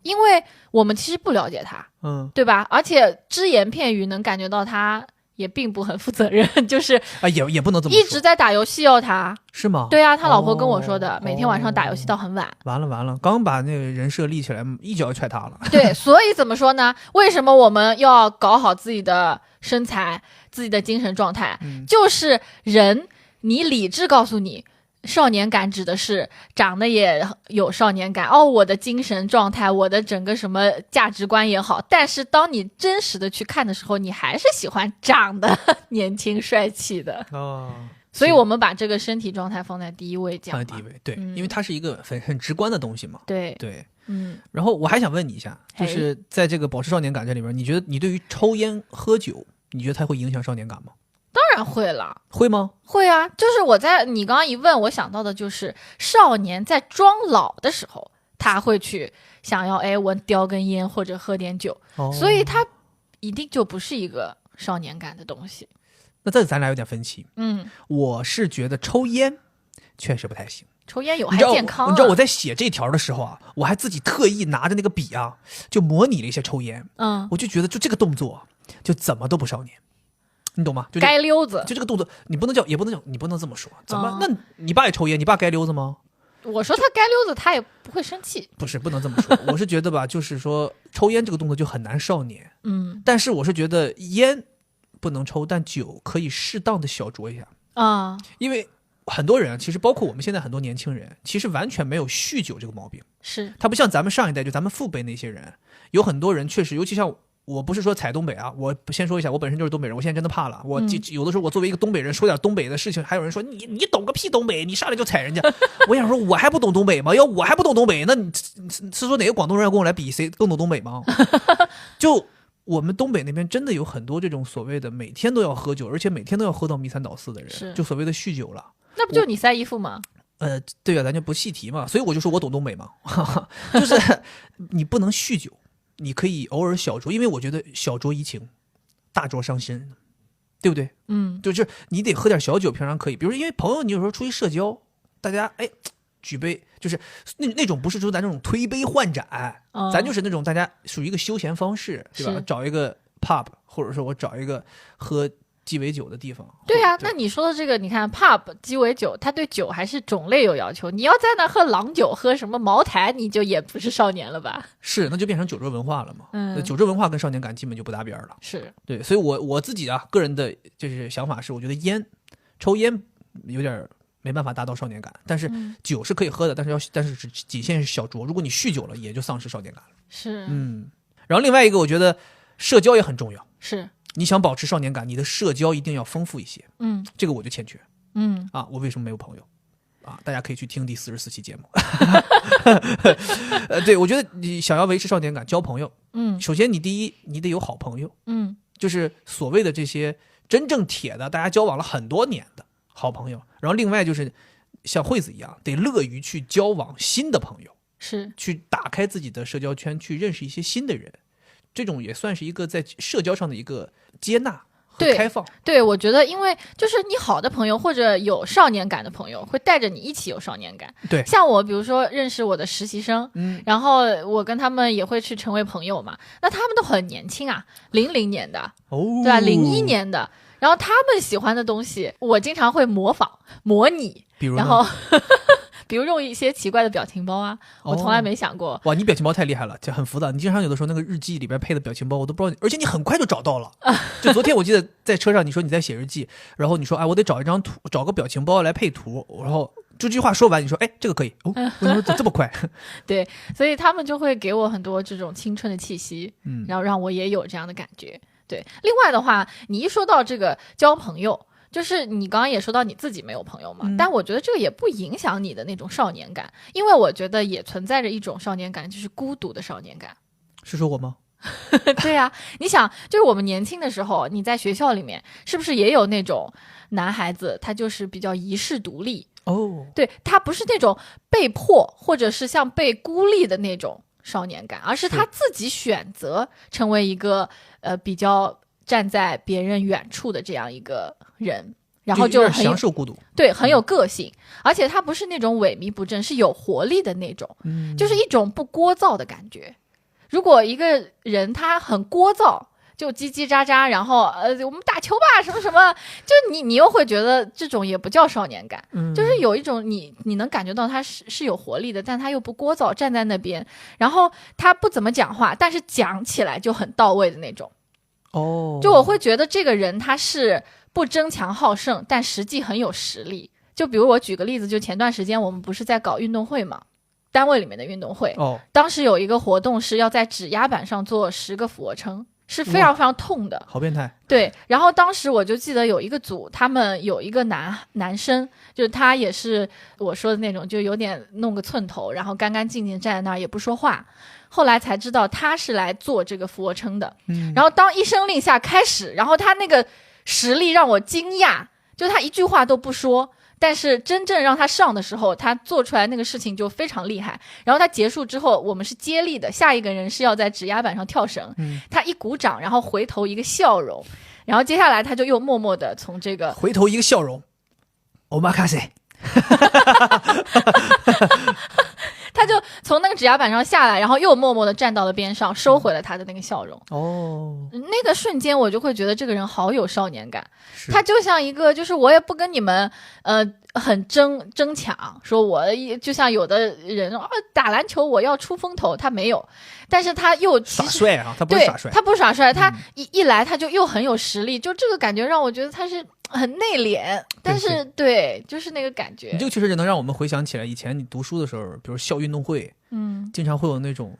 因为我们其实不了解他，对吧？而且只言片语能感觉到他。也并不很负责任，就是也不能这么说，一直在打游戏他是吗？对啊，他老婆跟我说的，每天晚上打游戏到很晚。完了，刚把那个人设立起来，一脚踹他了。对，所以怎么说呢？为什么我们要搞好自己的身材、自己的精神状态？就是你理智告诉你，少年感指的是长得也有少年感哦，我的精神状态，我的整个什么价值观也好，但是当你真实的去看的时候，你还是喜欢长得年轻帅气的哦。所以我们把这个身体状态放在第一位讲，放在第一位，对，因为它是一个很直观的东西嘛。对对，然后我还想问你一下，就是在这个保持少年感这里边，你觉得你对于抽烟喝酒，你觉得它会影响少年感吗？当然会了。会吗？会啊，就是你刚刚一问，我想到的就是少年在装老的时候，他会去想要我叼根烟或者喝点酒，所以他一定就不是一个少年感的东西。那这咱俩有点分歧。我是觉得抽烟确实不太行，抽烟有害健康。你知道我在写这条的时候啊，我还自己特意拿着那个笔啊，就模拟了一些抽烟。我就觉得就这个动作就怎么都不少年，你懂吗？就街溜子，就这个动作，你不能叫，也不能叫，你不能这么说。怎么？那你爸也抽烟，你爸街溜子吗？我说他街溜子，他也不会生气。不是，不能这么说。我是觉得吧，就是说抽烟这个动作就很难少年。但是我是觉得烟不能抽，但酒可以适当的小酌一下啊。因为很多人，其实包括我们现在很多年轻人，其实完全没有酗酒这个毛病。是，他不像咱们上一代，就咱们父辈那些人，有很多人确实，尤其像。我不是说踩东北啊，我先说一下，我本身就是东北人，我现在真的怕了。我有的时候我作为一个东北人说点东北的事情，还有人说你懂个屁东北，你上来就踩人家。我想说，我还不懂东北吗？要我还不懂东北，那你是说哪个广东人要跟我来比谁更懂东北吗？就我们东北那边真的有很多这种所谓的每天都要喝酒，而且每天都要喝到迷三倒四的人，就所谓的酗酒了。那不就你塞衣服吗？对啊，咱就不细提嘛。所以我就说我懂东北嘛，就是你不能酗酒。你可以偶尔小酌，因为我觉得小酌怡情，大酌伤身，对不对？就是你得喝点小酒，平常可以。比如说，因为朋友，你有时候出去社交，大家举杯，就是那种不是说咱这种推杯换盏，咱就是那种大家属于一个休闲方式，对吧？找一个 pub， 或者说我找一个喝鸡尾酒的地方。对啊，那你说的这个，你看 pub 鸡尾酒，它对酒还是种类有要求。你要在那喝郎酒，喝什么茅台，你就也不是少年了吧？是，那就变成酒桌文化了嘛。酒桌文化跟少年感基本就不搭边了。是对，所以我自己个人的就是想法是，我觉得抽烟有点没办法达到少年感，但是酒是可以喝的，但是只仅限是小酌。如果你酗酒了，也就丧失少年感了。是，然后另外一个，我觉得社交也很重要。是。你想保持少年感，你的社交一定要丰富一些。这个我就欠缺。我为什么没有朋友？大家可以去听第44期节目。对，我觉得你想要维持少年感，交朋友。首先第一，你得有好朋友。就是所谓的这些真正铁的，大家交往了很多年的好朋友。然后另外就是像惠子一样，得乐于去交往新的朋友，是去打开自己的社交圈，去认识一些新的人。这种也算是一个在社交上的一个接纳和开放。对，我觉得因为就是你好的朋友或者有少年感的朋友会带着你一起有少年感。对，像我比如说认识我的实习生，然后我跟他们也会去成为朋友嘛。那他们都很年轻啊，00年的，对吧？01年的，然后他们喜欢的东西，我经常会模仿、模拟，比如然后。比如用一些奇怪的表情包啊，我从来没想过。哇，你表情包太厉害了，就很浮躁。你经常有的时候那个日记里边配的表情包，我都不知道，而且你很快就找到了。就昨天我记得在车上，你说你在写日记，然后你说我得找一张图，找个表情包来配图，然后这句话说完，你说这个可以哦，为什么这么快？对，所以他们就会给我很多这种青春的气息，然后让我也有这样的感觉。对，另外的话，你一说到这个交朋友。就是你刚刚也说到你自己没有朋友嘛，但我觉得这个也不影响你的那种少年感，因为我觉得也存在着一种少年感，就是孤独的少年感。是说我吗？对啊，你想，就是我们年轻的时候，你在学校里面是不是也有那种男孩子，他就是比较遗世独立对，他不是那种被迫或者是像被孤立的那种少年感，而是他自己选择成为一个比较站在别人远处的这样一个人，然后就很享受孤独，对，很有个性，而且他不是那种萎靡不振，是有活力的那种，就是一种不聒噪的感觉。如果一个人他很聒噪，就叽叽喳喳，然后我们打球吧什么什么，就你又会觉得这种也不叫少年感，就是有一种你能感觉到他是有活力的，但他又不聒噪，站在那边，然后他不怎么讲话，但是讲起来就很到位的那种。就我会觉得这个人他是不争强好胜，但实际很有实力，就比如我举个例子，就前段时间我们不是在搞运动会嘛，单位里面的运动会，当时有一个活动是要在指压板上做10个俯卧撑，是非常非常痛的，好变态。对，然后当时我就记得有一个组，他们有一个男生，就是他也是我说的那种，就有点弄个寸头，然后干干净净站在那儿也不说话。后来才知道他是来做这个俯卧撑的，然后当一声令下开始，然后他那个实力让我惊讶，就他一句话都不说，但是真正让他上的时候，他做出来那个事情就非常厉害。然后他结束之后，我们是接力的，下一个人是要在指压板上跳绳，他一鼓掌，然后回头一个笑容，然后接下来他就又默默的从这个回头一个笑容，omakase 他就从那个指压板上下来，然后又默默的站到了边上，收回了他的那个笑容。那个瞬间我就会觉得这个人好有少年感，他就像一个，就是我也不跟你们很争抢，说我就像有的人打篮球我要出风头，他没有，但是他又耍帅啊，他不是耍帅，他不耍帅，他一来他就又很有实力，就这个感觉让我觉得他是很内敛，但是对，就是那个感觉。你这个确实能让我们回想起来以前你读书的时候，比如校运动会，经常会有那种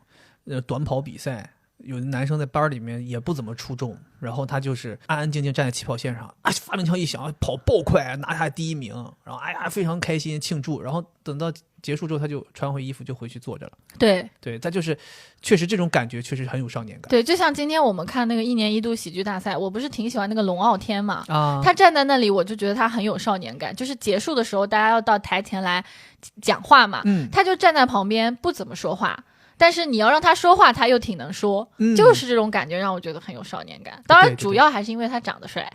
短跑比赛，有的男生在班里面也不怎么出众，然后他就是安安静静站在起跑线上，发令枪一响，跑爆快拿下第1名，然后非常开心庆祝，然后等到结束之后他就穿回衣服就回去坐着了。对，他就是确实这种感觉确实很有少年感。对，就像今天我们看那个1年1度喜剧大赛，我不是挺喜欢那个龙傲天嘛，他站在那里我就觉得他很有少年感，就是结束的时候大家要到台前来讲话嘛，他就站在旁边不怎么说话，但是你要让他说话他又挺能说，就是这种感觉让我觉得很有少年感。当然主要还是因为他长得帅。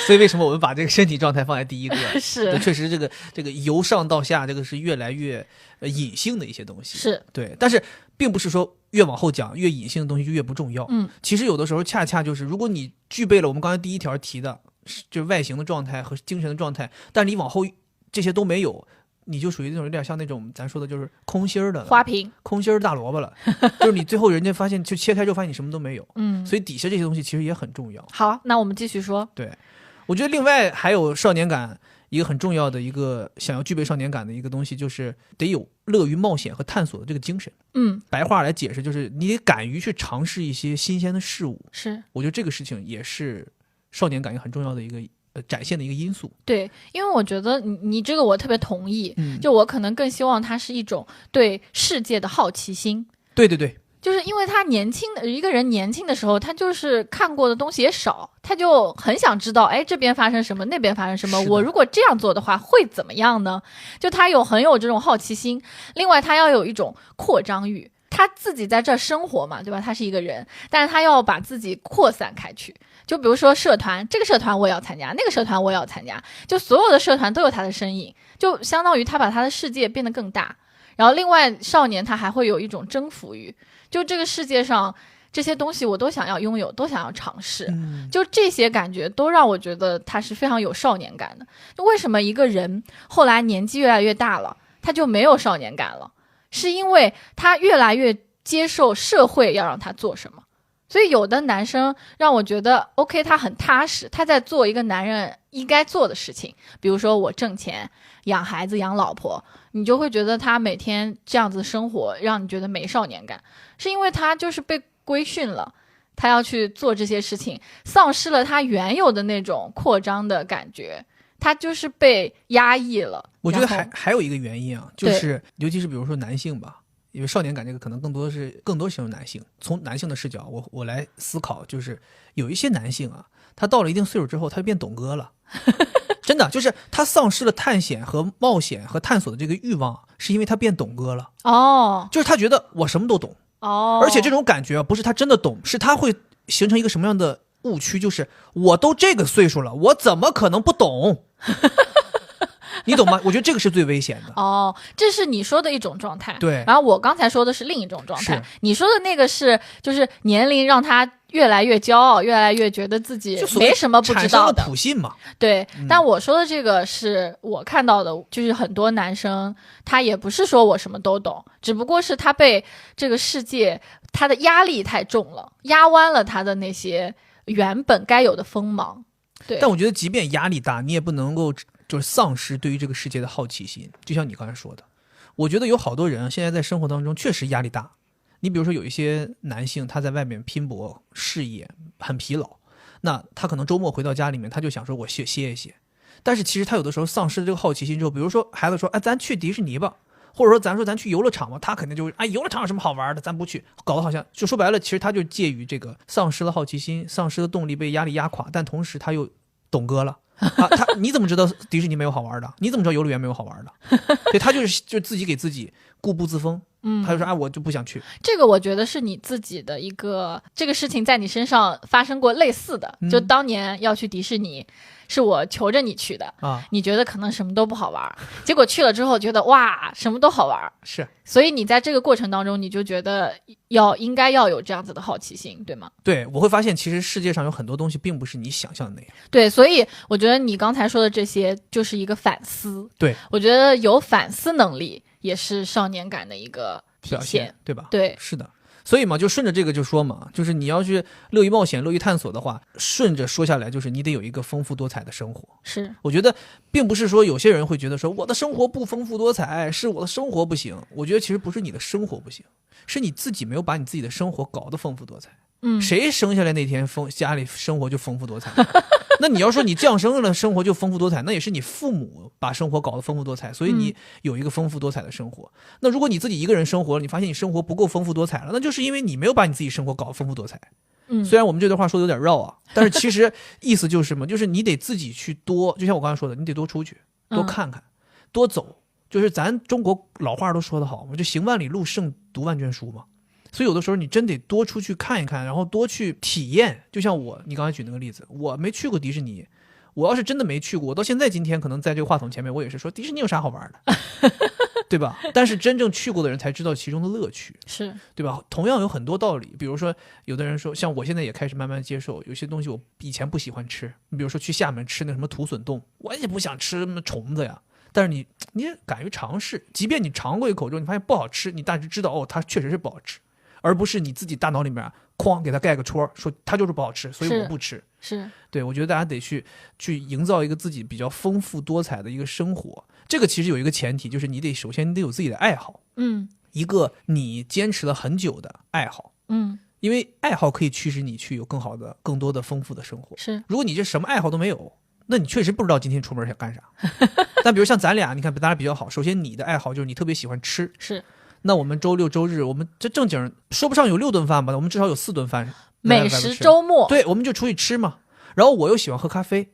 所以为什么我们把这个身体状态放在第一个？是，确实这个由上到下，这个是越来越隐性的一些东西。是对，但是并不是说越往后讲越隐性的东西就越不重要。其实有的时候恰恰就是如果你具备了我们刚才第一条提的，就是外形的状态和精神的状态，但你往后这些都没有，你就属于那种有点像那种咱说的就是空心儿的花瓶，空心儿大萝卜了。就是你最后人家发现就切开之后发现你什么都没有。所以底下这些东西其实也很重要。好，那我们继续说。对，我觉得另外还有少年感一个很重要的一个想要具备少年感的一个东西，就是得有乐于冒险和探索的这个精神。白话来解释就是你得敢于去尝试一些新鲜的事物。是，我觉得这个事情也是少年感一个很重要的一个展现的一个因素。对，因为我觉得你这个我特别同意，就我可能更希望它是一种对世界的好奇心。对，就是因为他一个人年轻的时候，他就是看过的东西也少，他就很想知道，这边发生什么，那边发生什么，我如果这样做的话会怎么样呢？就他很有这种好奇心。另外他要有一种扩张欲，他自己在这儿生活嘛，对吧？他是一个人，但是他要把自己扩散开去。就比如说社团，这个社团我也要参加，那个社团我也要参加，就所有的社团都有他的身影，就相当于他把他的世界变得更大。然后另外少年他还会有一种征服欲，就这个世界上这些东西我都想要拥有，都想要尝试，就这些感觉都让我觉得他是非常有少年感的。就为什么一个人后来年纪越来越大了他就没有少年感了，是因为他越来越接受社会要让他做什么。所以有的男生让我觉得 OK， 他很踏实，他在做一个男人应该做的事情，比如说我挣钱养孩子养老婆，你就会觉得他每天这样子生活让你觉得没少年感，是因为他就是被规训了，他要去做这些事情，丧失了他原有的那种扩张的感觉，他就是被压抑了。我觉得还有一个原因啊，就是尤其是比如说男性吧，因为少年感这个可能更多形容男性，从男性的视角我来思考，就是有一些男性啊，他到了一定岁数之后他就变懂哥了。真的就是他丧失了探险和冒险和探索的这个欲望，是因为他变懂哥了。就是他觉得我什么都懂。而且这种感觉不是他真的懂，是他会形成一个什么样的误区，就是我都这个岁数了，我怎么可能不懂？你懂吗？我觉得这个是最危险的。这是你说的一种状态。对，然后我刚才说的是另一种状态。你说的那个是就是年龄让他越来越骄傲，越来越觉得自己没什么不知道的，产生了普信嘛。对，但我说的这个是我看到的，就是很多男生他也不是说我什么都懂，只不过是他被这个世界他的压力太重了，压弯了他的那些原本该有的锋芒。对，但我觉得即便压力大，你也不能够就是丧失对于这个世界的好奇心。就像你刚才说的，我觉得有好多人现在在生活当中确实压力大。你比如说有一些男性他在外面拼搏事业很疲劳，那他可能周末回到家里面他就想说我歇一歇，但是其实他有的时候丧失了这个好奇心之后，比如说孩子说咱去迪士尼吧，或者说咱去游乐场吧，他肯定就游乐场有什么好玩的，咱不去，搞得好像就说白了，其实他就介于这个丧失了好奇心，丧失了动力，被压力压垮，但同时他又懂哥了。你怎么知道迪士尼没有好玩的？你怎么知道游乐园没有好玩的？对，他就自己给自己固步自封。他就说我就不想去。这个我觉得是你自己的一个这个事情在你身上发生过类似的，就当年要去迪士尼，是我求着你去的啊，你觉得可能什么都不好玩，结果去了之后觉得哇什么都好玩，是，所以你在这个过程当中你就觉得应该要有这样子的好奇心，对吗？对，我会发现其实世界上有很多东西并不是你想象的那样。对，所以我觉得你刚才说的这些就是一个反思。对，我觉得有反思能力也是少年感的一个体现，对吧？对，是的。所以嘛，就顺着这个就说嘛，就是你要去乐于冒险、乐于探索的话，顺着说下来，就是你得有一个丰富多彩的生活。是，我觉得并不是说有些人会觉得说我的生活不丰富多彩，是我的生活不行。我觉得其实不是你的生活不行，是你自己没有把你自己的生活搞得丰富多彩。谁生下来那天家里生活就丰富多彩？那你要说你降生了生活就丰富多彩，那也是你父母把生活搞得丰富多彩，所以你有一个丰富多彩的生活。那如果你自己一个人生活了，你发现你生活不够丰富多彩了，那就是因为你没有把你自己生活搞得丰富多彩。虽然我们这段话说的有点绕啊，但是其实意思就是什么？就是你得自己去多，就像我刚才说的，你得多出去，多看看，多走。就是咱中国老话都说得好嘛，就行万里路胜读万卷书嘛。所以有的时候你真得多出去看一看，然后多去体验。就像你刚才举那个例子，我没去过迪士尼，我要是真的没去过，我到现在今天可能在这个话筒前面我也是说迪士尼有啥好玩的，对吧？但是真正去过的人才知道其中的乐趣，是，对吧？同样有很多道理，比如说有的人说，像我现在也开始慢慢接受有些东西我以前不喜欢吃，你比如说去厦门吃那什么土笋冻，我也不想吃什么虫子呀，但是你也敢于尝试，即便你尝过一口之后你发现不好吃，你大致知道它确实是不好吃，而不是你自己大脑里面哐给它盖个戳，说它就是不好吃，所以我不吃。是，对，我觉得大家得去营造一个自己比较丰富多彩的一个生活。这个其实有一个前提，就是首先你得有自己的爱好，一个你坚持了很久的爱好，因为爱好可以驱使你去有更多的丰富的生活。是，如果你这什么爱好都没有，那你确实不知道今天出门想干啥。但比如像咱俩，你看咱俩比较好，首先你的爱好就是你特别喜欢吃，是。那我们周六周日，我们这正经说不上有6顿饭吧，我们至少有4顿饭，美食周末。对，我们就出去吃嘛。然后我又喜欢喝咖啡，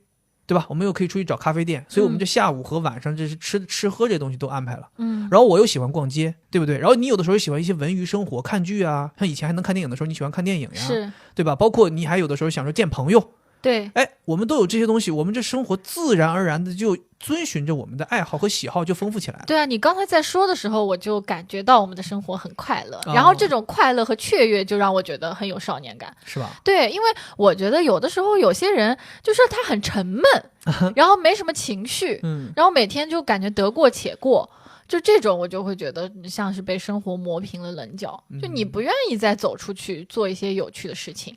对吧？我们又可以出去找咖啡店，所以我们这下午和晚上这是吃喝这东西都安排了。然后我又喜欢逛街，对不对？然后你有的时候喜欢一些文娱生活，看剧啊，像以前还能看电影的时候，你喜欢看电影呀，是，对吧？包括你还有的时候想说见朋友。对，我们都有这些东西，我们这生活自然而然的就遵循着我们的爱好和喜好就丰富起来了。对啊，你刚才在说的时候，我就感觉到我们的生活很快乐，然后这种快乐和雀跃就让我觉得很有少年感，是吧？对，因为我觉得有的时候有些人就是他很沉闷，然后没什么情绪，然后每天就感觉得过且过。就这种我就会觉得像是被生活磨平了棱角，就你不愿意再走出去做一些有趣的事情。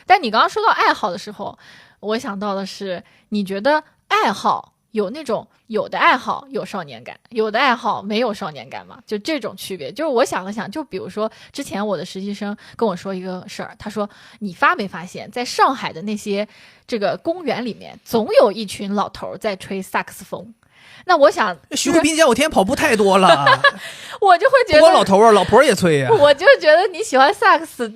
但你刚刚说到爱好的时候，我想到的是，你觉得爱好有那种有的爱好有少年感，有的爱好没有少年感吗？就这种区别。就是我想了想，就比如说之前我的实习生跟我说一个事儿，他说你发没发现在上海的那些这个公园里面总有一群老头在吹萨克斯风。那我想徐汇滨江我天天跑步太多了我就会觉得不光老头啊，老婆也吹呀。我就觉得你喜欢萨克斯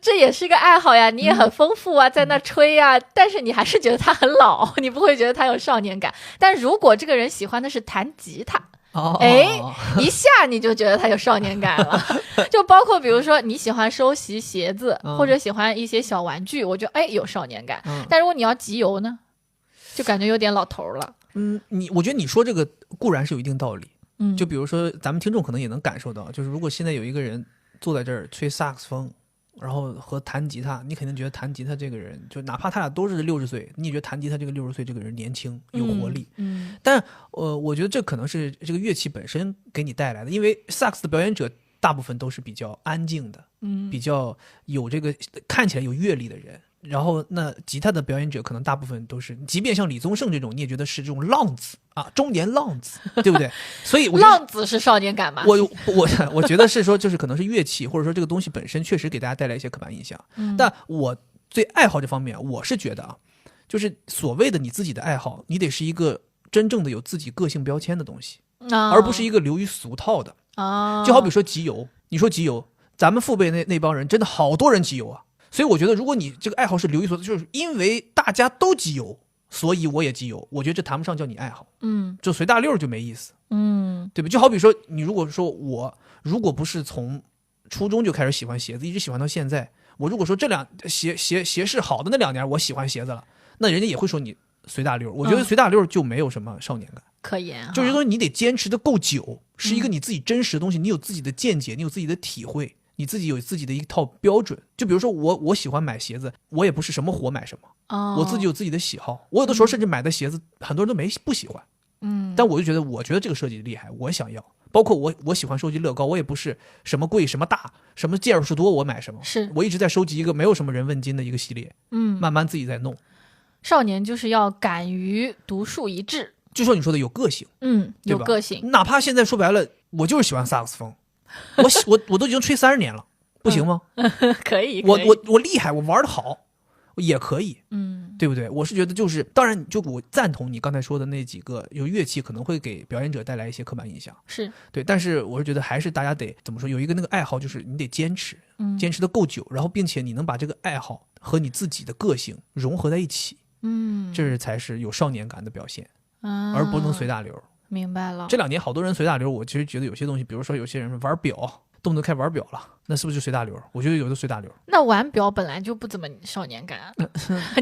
这也是一个爱好呀，你也很丰富啊，在那吹呀，但是你还是觉得他很老，你不会觉得他有少年感。但如果这个人喜欢的是弹吉他，一下你就觉得他有少年感了。就包括比如说你喜欢收集鞋子，或者喜欢一些小玩具，我觉得有少年感。但如果你要集邮呢，就感觉有点老头了。我觉得你说这个固然是有一定道理，就比如说咱们听众可能也能感受到，就是如果现在有一个人坐在这儿吹萨克斯风，然后和弹吉他，你肯定觉得弹吉他这个人，就哪怕他俩都是60岁，你也觉得弹吉他这个60岁这个人年轻有活力。但我觉得这可能是这个乐器本身给你带来的，因为萨克斯的表演者大部分都是比较安静的，比较有这个看起来有阅历的人。然后那吉他的表演者可能大部分都是，即便像李宗盛这种，你也觉得是这种浪子啊，中年浪子，对不对？所以我觉得浪子是少年感吗？我觉得是说，就是可能是乐器，或者说这个东西本身确实给大家带来一些刻板印象。但我对爱好这方面，我是觉得啊，就是所谓的你自己的爱好，你得是一个真正的有自己个性标签的东西，而不是一个流于俗套的。就好比说集邮，你说集邮，咱们父辈那帮人真的好多人集邮啊。所以我觉得，如果你这个爱好是流于俗套，就是因为大家都集邮，所以我也集邮，我觉得这谈不上叫你爱好。就随大溜就没意思。对吧？就好比说，你如果说我如果不是从初中就开始喜欢鞋子，一直喜欢到现在，我如果说这鞋势好的那2年我喜欢鞋子了，那人家也会说你随大溜。我觉得随大溜就没有什么少年感。可言，就是说你得坚持的够久，是一个你自己真实的东西，你有自己的见解，你有自己的体会，你自己有自己的一套标准。就比如说我喜欢买鞋子，我也不是什么火买什么，我自己有自己的喜好。我有的时候甚至买的鞋子很多人都不喜欢，但我觉得这个设计厉害，我想要。包括我喜欢收集乐高，我也不是什么贵什么大什么件数多我买什么，是我一直在收集一个没有什么人问津的一个系列，慢慢自己在弄。少年就是要敢于独树一帜，就说你说的有个性，有个性。哪怕现在说白了，我就是喜欢萨克斯风，我都已经吹30年了，不行吗？可以，我厉害，我玩的好，也可以，对不对？我是觉得就是，当然，我赞同你刚才说的那几个，有乐器可能会给表演者带来一些刻板印象，是对，但是我是觉得还是大家得怎么说，有一个那个爱好，就是你得坚持，坚持的够久，然后并且你能把这个爱好和你自己的个性融合在一起，这才是有少年感的表现，而不能随大流。明白了。这2年好多人随大流，我其实觉得有些东西，比如说有些人玩表，动不动开始玩表了，那是不是就随大流？我觉得有的随大流。那玩表本来就不怎么少年感，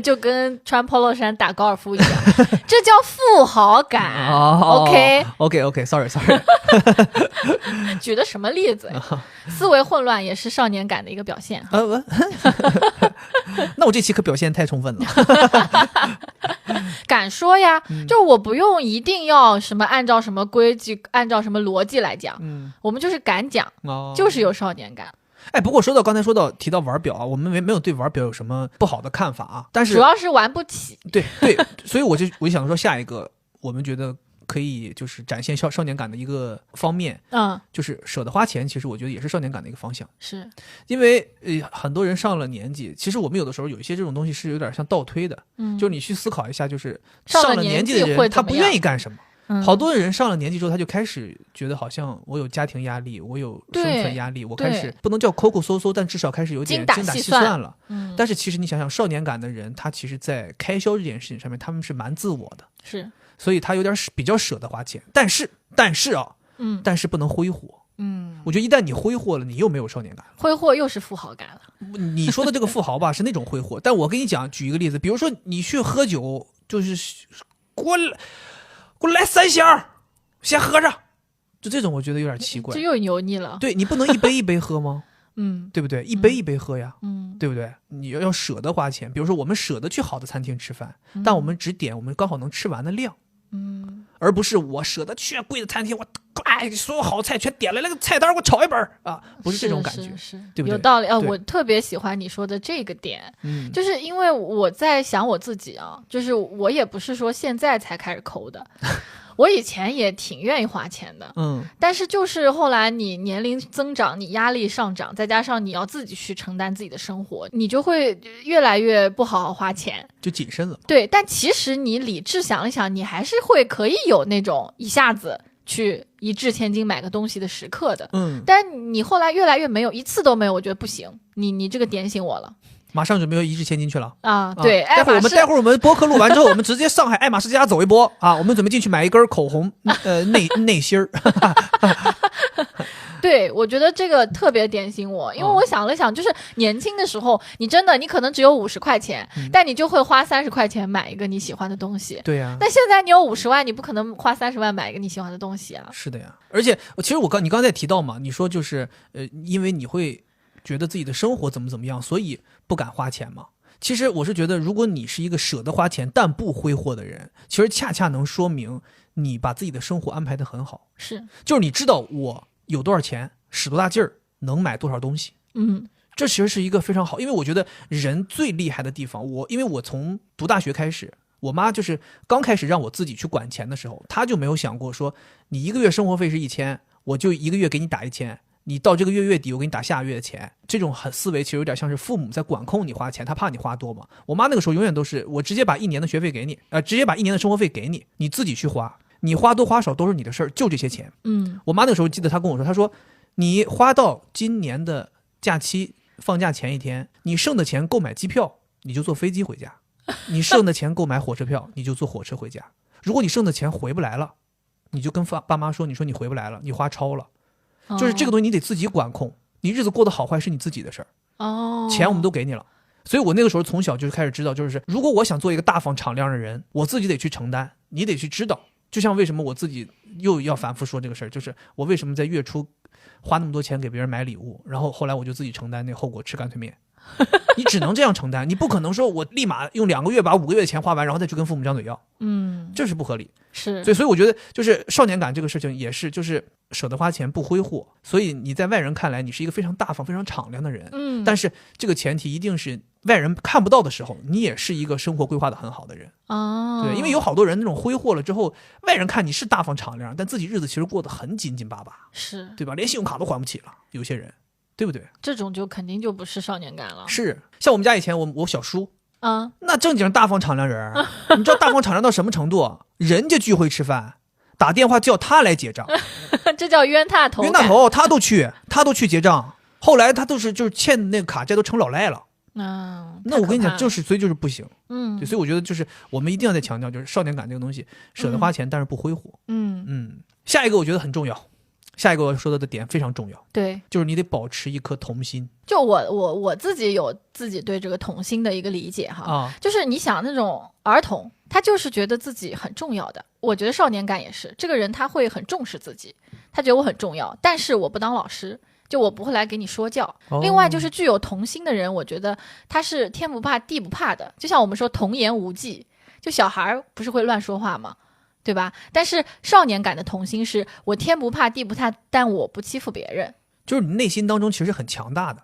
就跟穿 polo 衫打高尔夫一样，这叫富豪感。OK，sorry，举的什么例子？思维混乱也是少年感的一个表现。那我这期可表现太充分了。敢说呀，就我不用一定要什么按照什么规矩，按照什么逻辑来讲，我们就是敢讲，就是有少年感。不过刚才提到玩表啊，我们没有对玩表有什么不好的看法啊，但是主要是玩不起。对，所以我就想说下一个，我们觉得可以就是展现少年感的一个方面，就是舍得花钱，其实我觉得也是少年感的一个方向。是因为很多人上了年纪，其实我们有的时候有一些这种东西是有点像倒推的，就是你去思考一下，就是上了年纪的人他不愿意干什么。好多人上了年纪之后，他就开始觉得好像我有家庭压力，我有生存压力，我开始不能叫抠抠搜搜，但至少开始有点精打细算了。但是其实你想想，少年感的人，他其实在开销这件事情上面，他们是蛮自我的，是，所以他有点比较舍得花钱。但是不能挥霍。我觉得一旦你挥霍了，你又没有少年感了，挥霍又是富豪感了。你说的这个富豪吧，是那种挥霍。但我跟你讲，举一个例子，比如说你去喝酒，就是给我来3箱，先喝着，就这种我觉得有点奇怪，这又油腻了。对，你不能一杯一杯喝吗？对不对？一杯一杯喝呀，对不对？你要舍得花钱，比如说我们舍得去好的餐厅吃饭，但我们只点我们刚好能吃完的量，而不是我舍得去贵的餐厅，我所有好菜全点了，那个菜单我炒一本啊，不是这种感觉，对不对？有道理啊，我特别喜欢你说的这个点，就是因为我在想我自己啊，就是我也不是说现在才开始抠的。我以前也挺愿意花钱的，但是就是后来你年龄增长，你压力上涨，再加上你要自己去承担自己的生活，你就会越来越不好好花钱，就谨慎了。对，但其实你理智想一想，你还是可以有那种一下子去一掷千金买个东西的时刻的，但你后来越来越没有，一次都没有，我觉得不行，你这个点醒我了。马上准备一掷千金去了啊！对，待会儿我们播客录完之后，我们直接上海爱马仕家走一波啊！我们准备进去买一根口红，内芯儿。对，我觉得这个特别点醒我，因为我想了想，就是年轻的时候，你可能只有50块钱，但你就会花30块钱买一个你喜欢的东西。对呀。但现在你有50万，你不可能花30万买一个你喜欢的东西啊。是的呀，而且其实你刚才提到嘛，你说就是因为你会觉得自己的生活怎么样，所以不敢花钱嘛。其实我是觉得，如果你是一个舍得花钱但不挥霍的人，其实恰恰能说明你把自己的生活安排得很好。就是你知道我有多少钱，使多大劲儿，能买多少东西。这其实是一个非常好，因为我觉得人最厉害的地方，因为我从读大学开始，我妈就是刚开始让我自己去管钱的时候，她就没有想过说你一个月生活费是1000，我就一个月给你打1000，你到这个月底我给你打下个月的钱。这种思维其实有点像是父母在管控你花钱，他怕你花多嘛。我妈那个时候永远都是我直接把1年的学费给你，直接把1年的生活费给你，你自己去花，你花多花少都是你的事儿，就这些钱。我妈那个时候记得她跟我说，她说你花到今年的假期放假前一天，你剩的钱购买机票，你就坐飞机回家；你剩的钱购买火车票，你就坐火车回家。如果你剩的钱回不来了，你就跟爸妈说，你说你回不来了，你花超了。就是这个东西你得自己管控，你日子过得好坏是你自己的事儿。钱我们都给你了，所以我那个时候从小就开始知道，就是如果我想做一个大方敞亮的人，我自己得去承担，你得去知道。就像为什么我自己又要反复说这个事儿，就是我为什么在月初花那么多钱给别人买礼物，然后后来我就自己承担那后果，吃干脆面。你只能这样承担，你不可能说我立马用2个月把5个月的钱花完，然后再去跟父母张嘴要，这是不合理。是，所以我觉得就是少年感这个事情也是，就是舍得花钱不挥霍，所以你在外人看来你是一个非常大方非常敞亮的人，但是这个前提一定是外人看不到的时候，你也是一个生活规划的很好的人。对，因为有好多人那种挥霍了之后，外人看你是大方敞亮，但自己日子其实过得很紧紧巴巴，是对吧？连信用卡都还不起了，有些人，对不对？这种就肯定就不是少年感了。是，像我们家以前我小叔，那正经大方敞亮人，你知道大方敞亮到什么程度？人家聚会吃饭，打电话叫他来结账，这叫冤大头。冤大头，他都去结账。后来他就是欠的那个卡债都成老赖了。那我跟你讲，所以就是不行。对，所以我觉得就是我们一定要再强调，就是少年感这个东西，舍得花钱，但是不挥霍。下一个我觉得很重要。下一个我说的点非常重要，对，就是你得保持一颗童心。就我自己有自己对这个童心的一个理解哈，就是你想那种儿童，他就是觉得自己很重要的。我觉得少年感也是，这个人他会很重视自己，他觉得我很重要，但是我不当老师，就我不会来给你说教。另外就是具有童心的人，我觉得他是天不怕地不怕的，就像我们说童言无忌，就小孩不是会乱说话吗？对吧？但是少年感的童心是我天不怕地不怕，但我不欺负别人，就是你内心当中其实很强大的。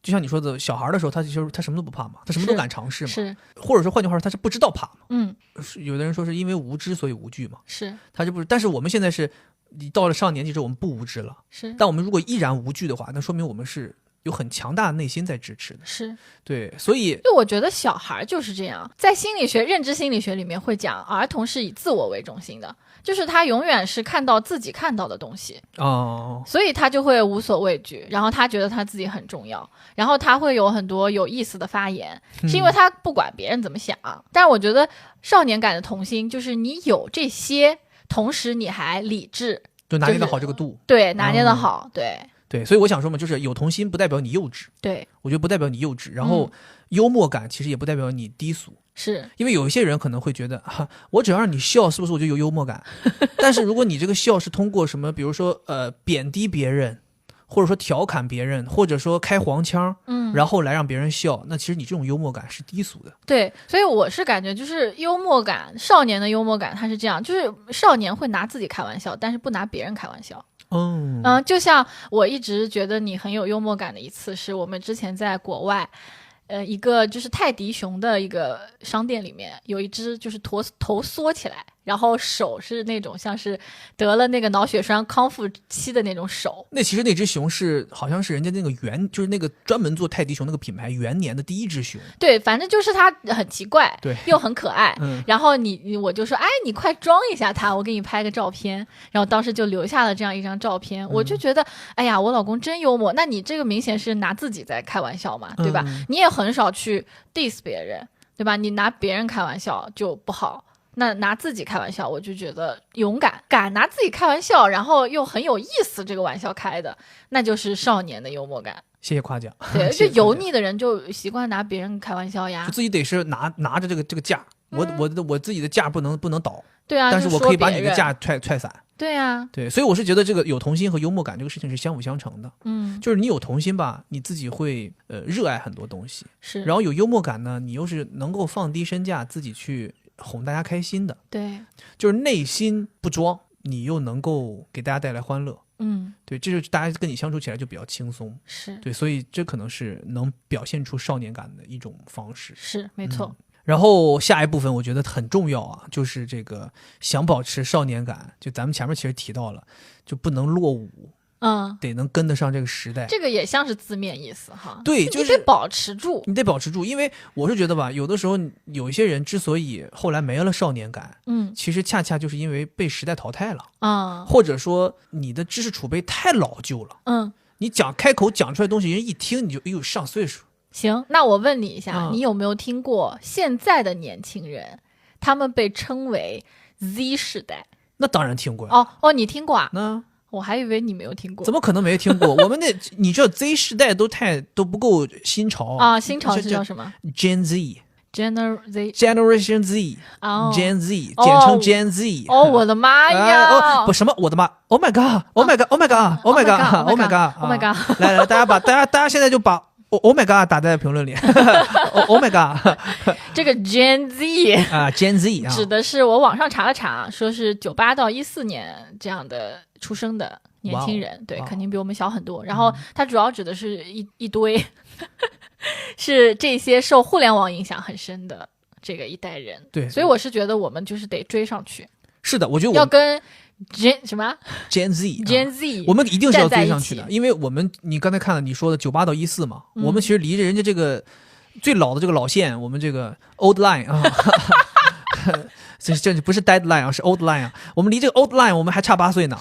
就像你说的，小孩的时候他什么都不怕嘛，他什么都敢尝试嘛，是，或者说换句话说他是不知道怕嘛。有的人说是因为无知所以无惧嘛，是，他就不是。但是我们现在是你到了上年纪之后我们不无知了，是，但我们如果依然无惧的话，那说明我们是有很强大的内心在支持的。是，对，所以就我觉得小孩就是这样，在心理学认知心理学里面会讲，儿童是以自我为中心的，就是他永远是看到自己看到的东西，所以他就会无所畏惧，然后他觉得他自己很重要，然后他会有很多有意思的发言，是因为他不管别人怎么想。但是我觉得少年感的童心就是你有这些，同时你还理智，就拿捏得好这个度，对，拿捏得好，对，所以我想说嘛，就是有童心不代表你幼稚，对，我觉得不代表你幼稚，然后幽默感其实也不代表你低俗，是因为有一些人可能会觉得我只要让你笑，是不是我就有幽默感？但是如果你这个笑是通过什么，比如说贬低别人，或者说调侃别人，或者说开黄腔，然后来让别人笑，那其实你这种幽默感是低俗的。对，所以我是感觉就是幽默感，少年的幽默感它是这样，就是少年会拿自己开玩笑，但是不拿别人开玩笑。就像我一直觉得你很有幽默感的一次，是我们之前在国外，一个就是泰迪熊的一个商店里面，有一只就是头缩起来，然后手是那种像是得了那个脑血栓康复期的那种手。那其实那只熊是好像是人家那个就是那个专门做泰迪熊那个品牌元年的第一只熊。对，反正就是它很奇怪，对，又很可爱。然后我就说，哎，你快装一下它，我给你拍个照片。然后当时就留下了这样一张照片。我就觉得，哎呀，我老公真幽默。那你这个明显是拿自己在开玩笑嘛，对吧？你也很少去 diss 别人，对吧？你拿别人开玩笑就不好。那拿自己开玩笑，我就觉得勇敢拿自己开玩笑，然后又很有意思，这个玩笑开的，那就是少年的幽默感。谢谢夸奖。对，就油腻的人就习惯拿别人开玩笑呀，就自己得是拿着这个架，我自己的架不能倒。对啊，但是我可以把你的架踹散。对啊，对，所以我是觉得这个有童心和幽默感这个事情是相辅相成的。就是你有童心吧，你自己会热爱很多东西，是。然后有幽默感呢，你又是能够放低身价，自己去哄大家开心的。对，就是内心不装，你又能够给大家带来欢乐。对，这就大家跟你相处起来就比较轻松，是，对，所以这可能是能表现出少年感的一种方式，是没错。然后下一部分我觉得很重要啊，就是这个想保持少年感，就咱们前面其实提到了，就不能落伍，得能跟得上这个时代。这个也像是字面意思哈。对，就是你得保持住，你得保持住，因为我是觉得吧，有的时候有一些人之所以后来没了少年感，其实恰恰就是因为被时代淘汰了，或者说你的知识储备太老旧了，你开口讲出来的东西，人一听你就哎呦上岁数。行，那我问你一下，你有没有听过现在的年轻人，他们被称为 Z 世代？那当然听过呀。哦，你听过啊？那我还以为你没有听过。怎么可能没听过？我们你知道 Z 世代都不够新潮啊？新潮是叫什么 ？Gen Z。Generation Z，Gen Z，简称 Gen Z。我的妈呀！不什么我的妈 ！Oh my god！Oh my god！Oh my god！Oh my god！Oh my god！Oh my god！来，大家现在就把Oh my god 打在评论里。Oh my god！ 这个 Gen Z 啊 ，Gen Z 指的是我网上查了查，说是98到14年这样的出生的年轻人，对，肯定比我们小很多。然后它主要指的是一堆，是这些受互联网影响很深的这个一代人。对，所以我是觉得我们就是得追上去。是的，我觉得要跟什么 Gen Z， 我们一定是要追上去的，因为你刚才看了你说的98到14嘛，我们其实离着人家这个最老的这个老线，我们这个 old line 啊，这不是 deadline 啊，是 old line 啊，我们离这个 old line 我们还差8岁呢，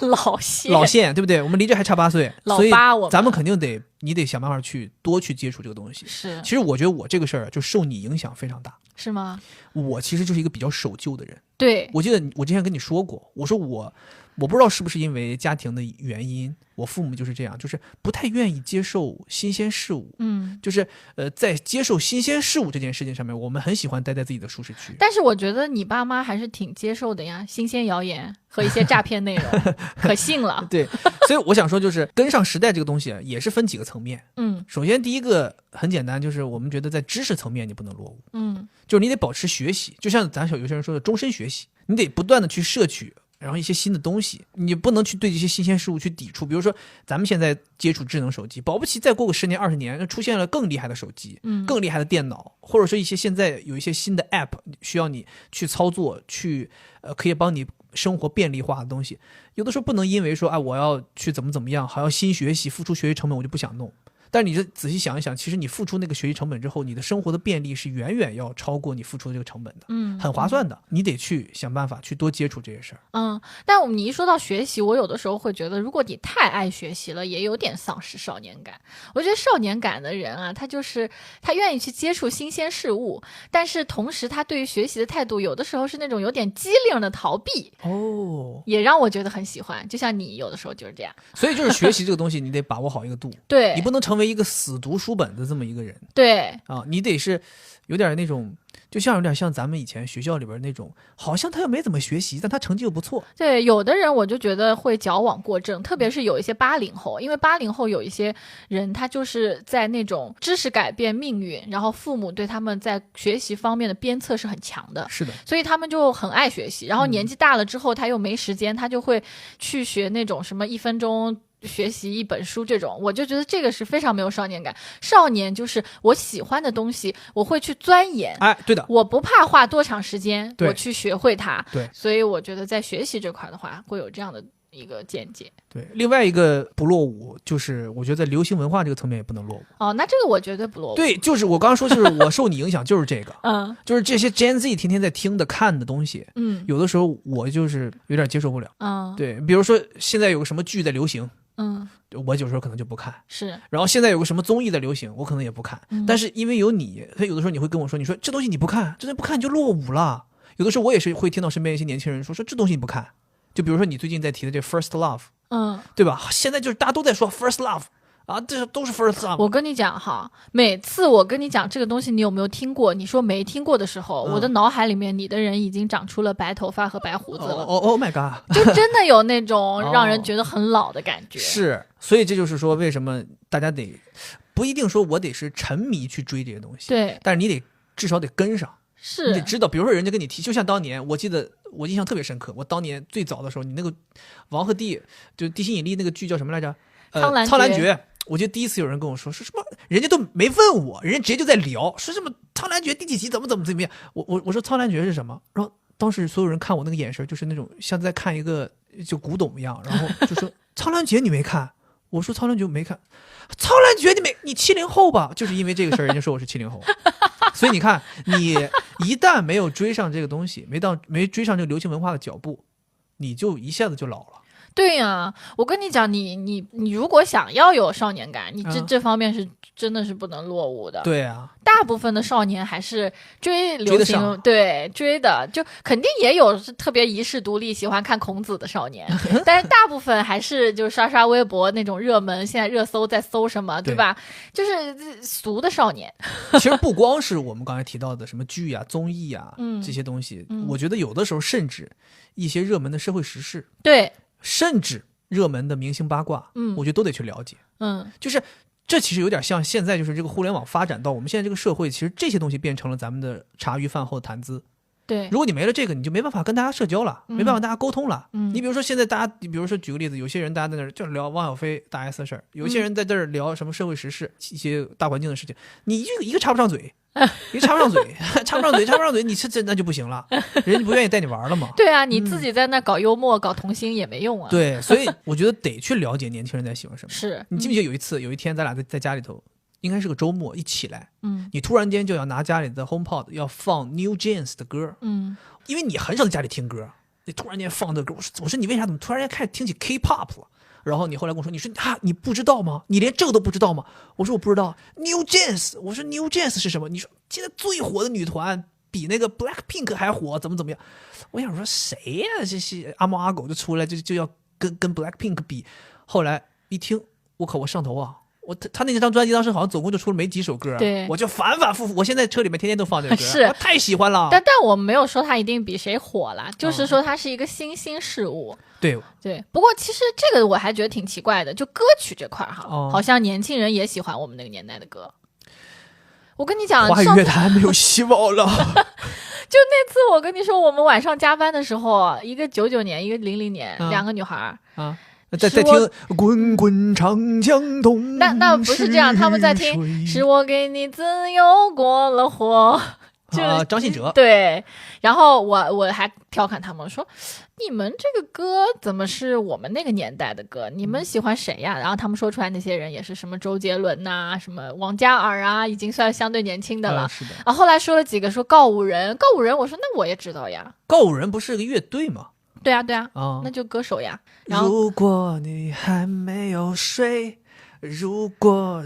老线对不对？我们离这还差8岁，所以咱们肯定你得想办法多去接触这个东西。是，其实我觉得我这个事儿就受你影响非常大。是吗？我其实就是一个比较守旧的人。对，我记得我之前跟你说过，我说我不知道是不是因为家庭的原因，我父母就是这样，就是不太愿意接受新鲜事物。就是在接受新鲜事物这件事情上面，我们很喜欢待在自己的舒适区。但是我觉得你爸妈还是挺接受的呀，新鲜谣言和一些诈骗内容，可信了。对，所以我想说，就是跟上时代这个东西也是分几个层面。首先第一个很简单，就是我们觉得在知识层面你不能落伍。就是你得保持学习，就像咱有些人说的终身学习，你得不断的去摄取，然后一些新的东西，你不能去对这些新鲜事物去抵触。比如说咱们现在接触智能手机，保不齐再过个10年20年出现了更厉害的手机，更厉害的电脑，或者说现在有一些新的 app 需要你去操作，去可以帮你生活便利化的东西，有的时候不能因为说我要去怎么样，还要新学习，付出学习成本，我就不想弄。但是你仔细想一想，其实你付出那个学习成本之后，你的生活的便利是远远要超过你付出的这个成本的，很划算的。你得去想办法去多接触这些事儿。但你一说到学习，我有的时候会觉得，如果你太爱学习了，也有点丧失少年感。我觉得少年感的人啊，他愿意去接触新鲜事物，但是同时他对于学习的态度，有的时候是那种有点机灵的逃避。也让我觉得很喜欢。就像你有的时候就是这样。所以就是学习这个东西，你得把握好一个度。对，你不能成为一个死读书本的这么一个人。对啊，你得是有点那种，有点像咱们以前学校里边那种，好像他又没怎么学习，但他成绩又不错。对，有的人我就觉得会矫枉过正，特别是有一些80后，因为80后有一些人他就是在那种知识改变命运，然后父母对他们在学习方面的鞭策是很强的。是的，所以他们就很爱学习，然后年纪大了之后他又没时间，他就会去学那种什么1分钟学习1本书这种，我就觉得这个是非常没有少年感。少年就是我喜欢的东西，我会去钻研。对的，我不怕花多长时间，我去学会它。对，所以我觉得在学习这块的话，会有这样的一个见解。对，另外一个不落伍，就是我觉得在流行文化这个层面也不能落伍。那这个我绝对不落伍。对，就是我刚刚说，就是我受你影响，就是这个，就是这些 Gen Z 天天在听的、看的东西，有的时候我就是有点接受不了。对，比如说现在有个什么剧在流行。我有时候可能就不看，是。然后现在有个什么综艺的流行，我可能也不看。但是因为有你，所以有的时候你会跟我说，你说这东西你不看，这东西不看你就落伍了。有的时候我也是会听到身边一些年轻人说这东西你不看，就比如说你最近在提的这 First Love，对吧？现在就是大家都在说 First Love。这都是 first love。 我跟你讲哈，每次我跟你讲这个东西你有没有听过，你说没听过的时候，我的脑海里面你的人已经长出了白头发和白胡子了。Oh my god， 就真的有那种让人觉得很老的感觉。是，所以这就是说为什么大家得不一定说我得是沉迷去追这些东西，对，但是你得至少得跟上。是你得知道，比如说人家跟你提，就像当年我记得我印象特别深刻，我当年最早的时候，你那个王和帝就地心引力那个剧叫什么来着？苍兰诀。我记得第一次有人跟我说什么，人家都没问我，人家直接就在聊，说什么苍兰诀第几集怎么样。我说苍兰诀是什么？然后当时所有人看我那个眼神，就是那种像在看一个就古董一样，然后就说苍兰诀你没看？我说苍兰诀没看。苍兰诀你70后吧？就是因为这个事儿，人家说我是70后。所以你看，你一旦没有追上这个东西，没追上这个流行文化的脚步，你就一下子就老了。对呀，我跟你讲，你如果想要有少年感，你这方面是真的是不能落伍的。对啊，大部分的少年还是追流行，对追的，就肯定也有特别遗世独立喜欢看孔子的少年，但是大部分还是就是刷刷微博那种热门，现在热搜在搜什么，对吧？就是俗的少年。其实不光是我们刚才提到的什么剧啊、综艺啊这些东西，我觉得有的时候甚至一些热门的社会时事，对。甚至热门的明星八卦，我觉得都得去了解。就是这其实有点像现在就是这个互联网发展到我们现在这个社会，其实这些东西变成了咱们的茶余饭后的谈资。对，如果你没了这个，你就没办法跟大家社交了，没办法跟大家沟通了。你比如说现在大家，比如说举个例子，有些人大家在那儿就聊汪小菲大 S 的事儿，有些人在这儿聊什么社会时事、一些大环境的事情，你一个插不上嘴。你插不上嘴，你是真那就不行了，人家不愿意带你玩了嘛。对啊，你自己在那搞幽默、搞童心也没用啊。对，所以我觉得得去了解年轻人在喜欢什么。是你记不记得有一天咱俩在家里头，应该是个周末，一起来，你突然间就要拿家里的 HomePod 要放 New Jeans 的歌，因为你很少在家里听歌，你突然间放这歌，我说你为啥怎么突然间开始听起 K-pop 了？然后你后来跟我说，你说你不知道吗？你连这个都不知道吗？我说我不知道 New Jeans， 我说 New Jeans 是什么？你说现在最火的女团比那个 Blackpink 还火，怎么样？我想说谁呀？这是阿猫阿狗就出来就要跟 Blackpink 比。后来一听，我靠，我上头啊！他那张专辑当时好像总共就出了没几首歌，对，我就反复复，我现在车里面天天都放这个歌，是我太喜欢了。但我没有说他一定比谁火了，就是说他是一个新兴事物。对。不过其实这个我还觉得挺奇怪的，就歌曲这块哈，好像年轻人也喜欢我们那个年代的歌。我跟你讲，华语乐坛没有希望了。就那次我跟你说，我们晚上加班的时候，一个99年，一个00年，两个女孩在听滚滚长江东，那不是这样，他们在听是我给你自由过了火，就是张信哲。对，然后我还调侃他们说，你们这个歌怎么是我们那个年代的歌？你们喜欢谁呀？然后他们说出来那些人也是什么周杰伦呐、什么王嘉尔啊，已经算相对年轻的了。是的。后来说了几个说告五人，我说那我也知道呀。告五人不是个乐队吗？对啊，那就歌手呀。如果你还没有睡，如果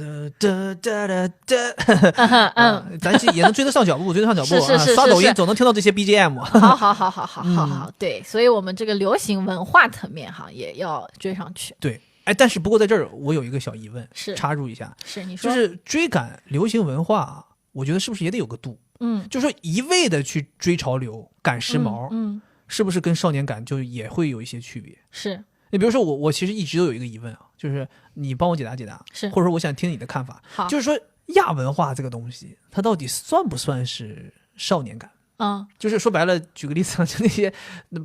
咱也能追得上脚步，是刷抖音总能听到这些 BGM。好，对，所以我们这个流行文化层面哈也要追上去。对，但是不过在这儿我有一个小疑问，是插入一下，是你说，就是追赶流行文化，我觉得是不是也得有个度？就是说一味的去追潮流、赶时髦，是不是跟少年感就也会有一些区别？是。你比如说我其实一直都有一个疑问啊，就是你帮我解答解答，是，或者说我想听你的看法。好，就是说亚文化这个东西，它到底算不算是少年感？就是说白了，举个例子，就那些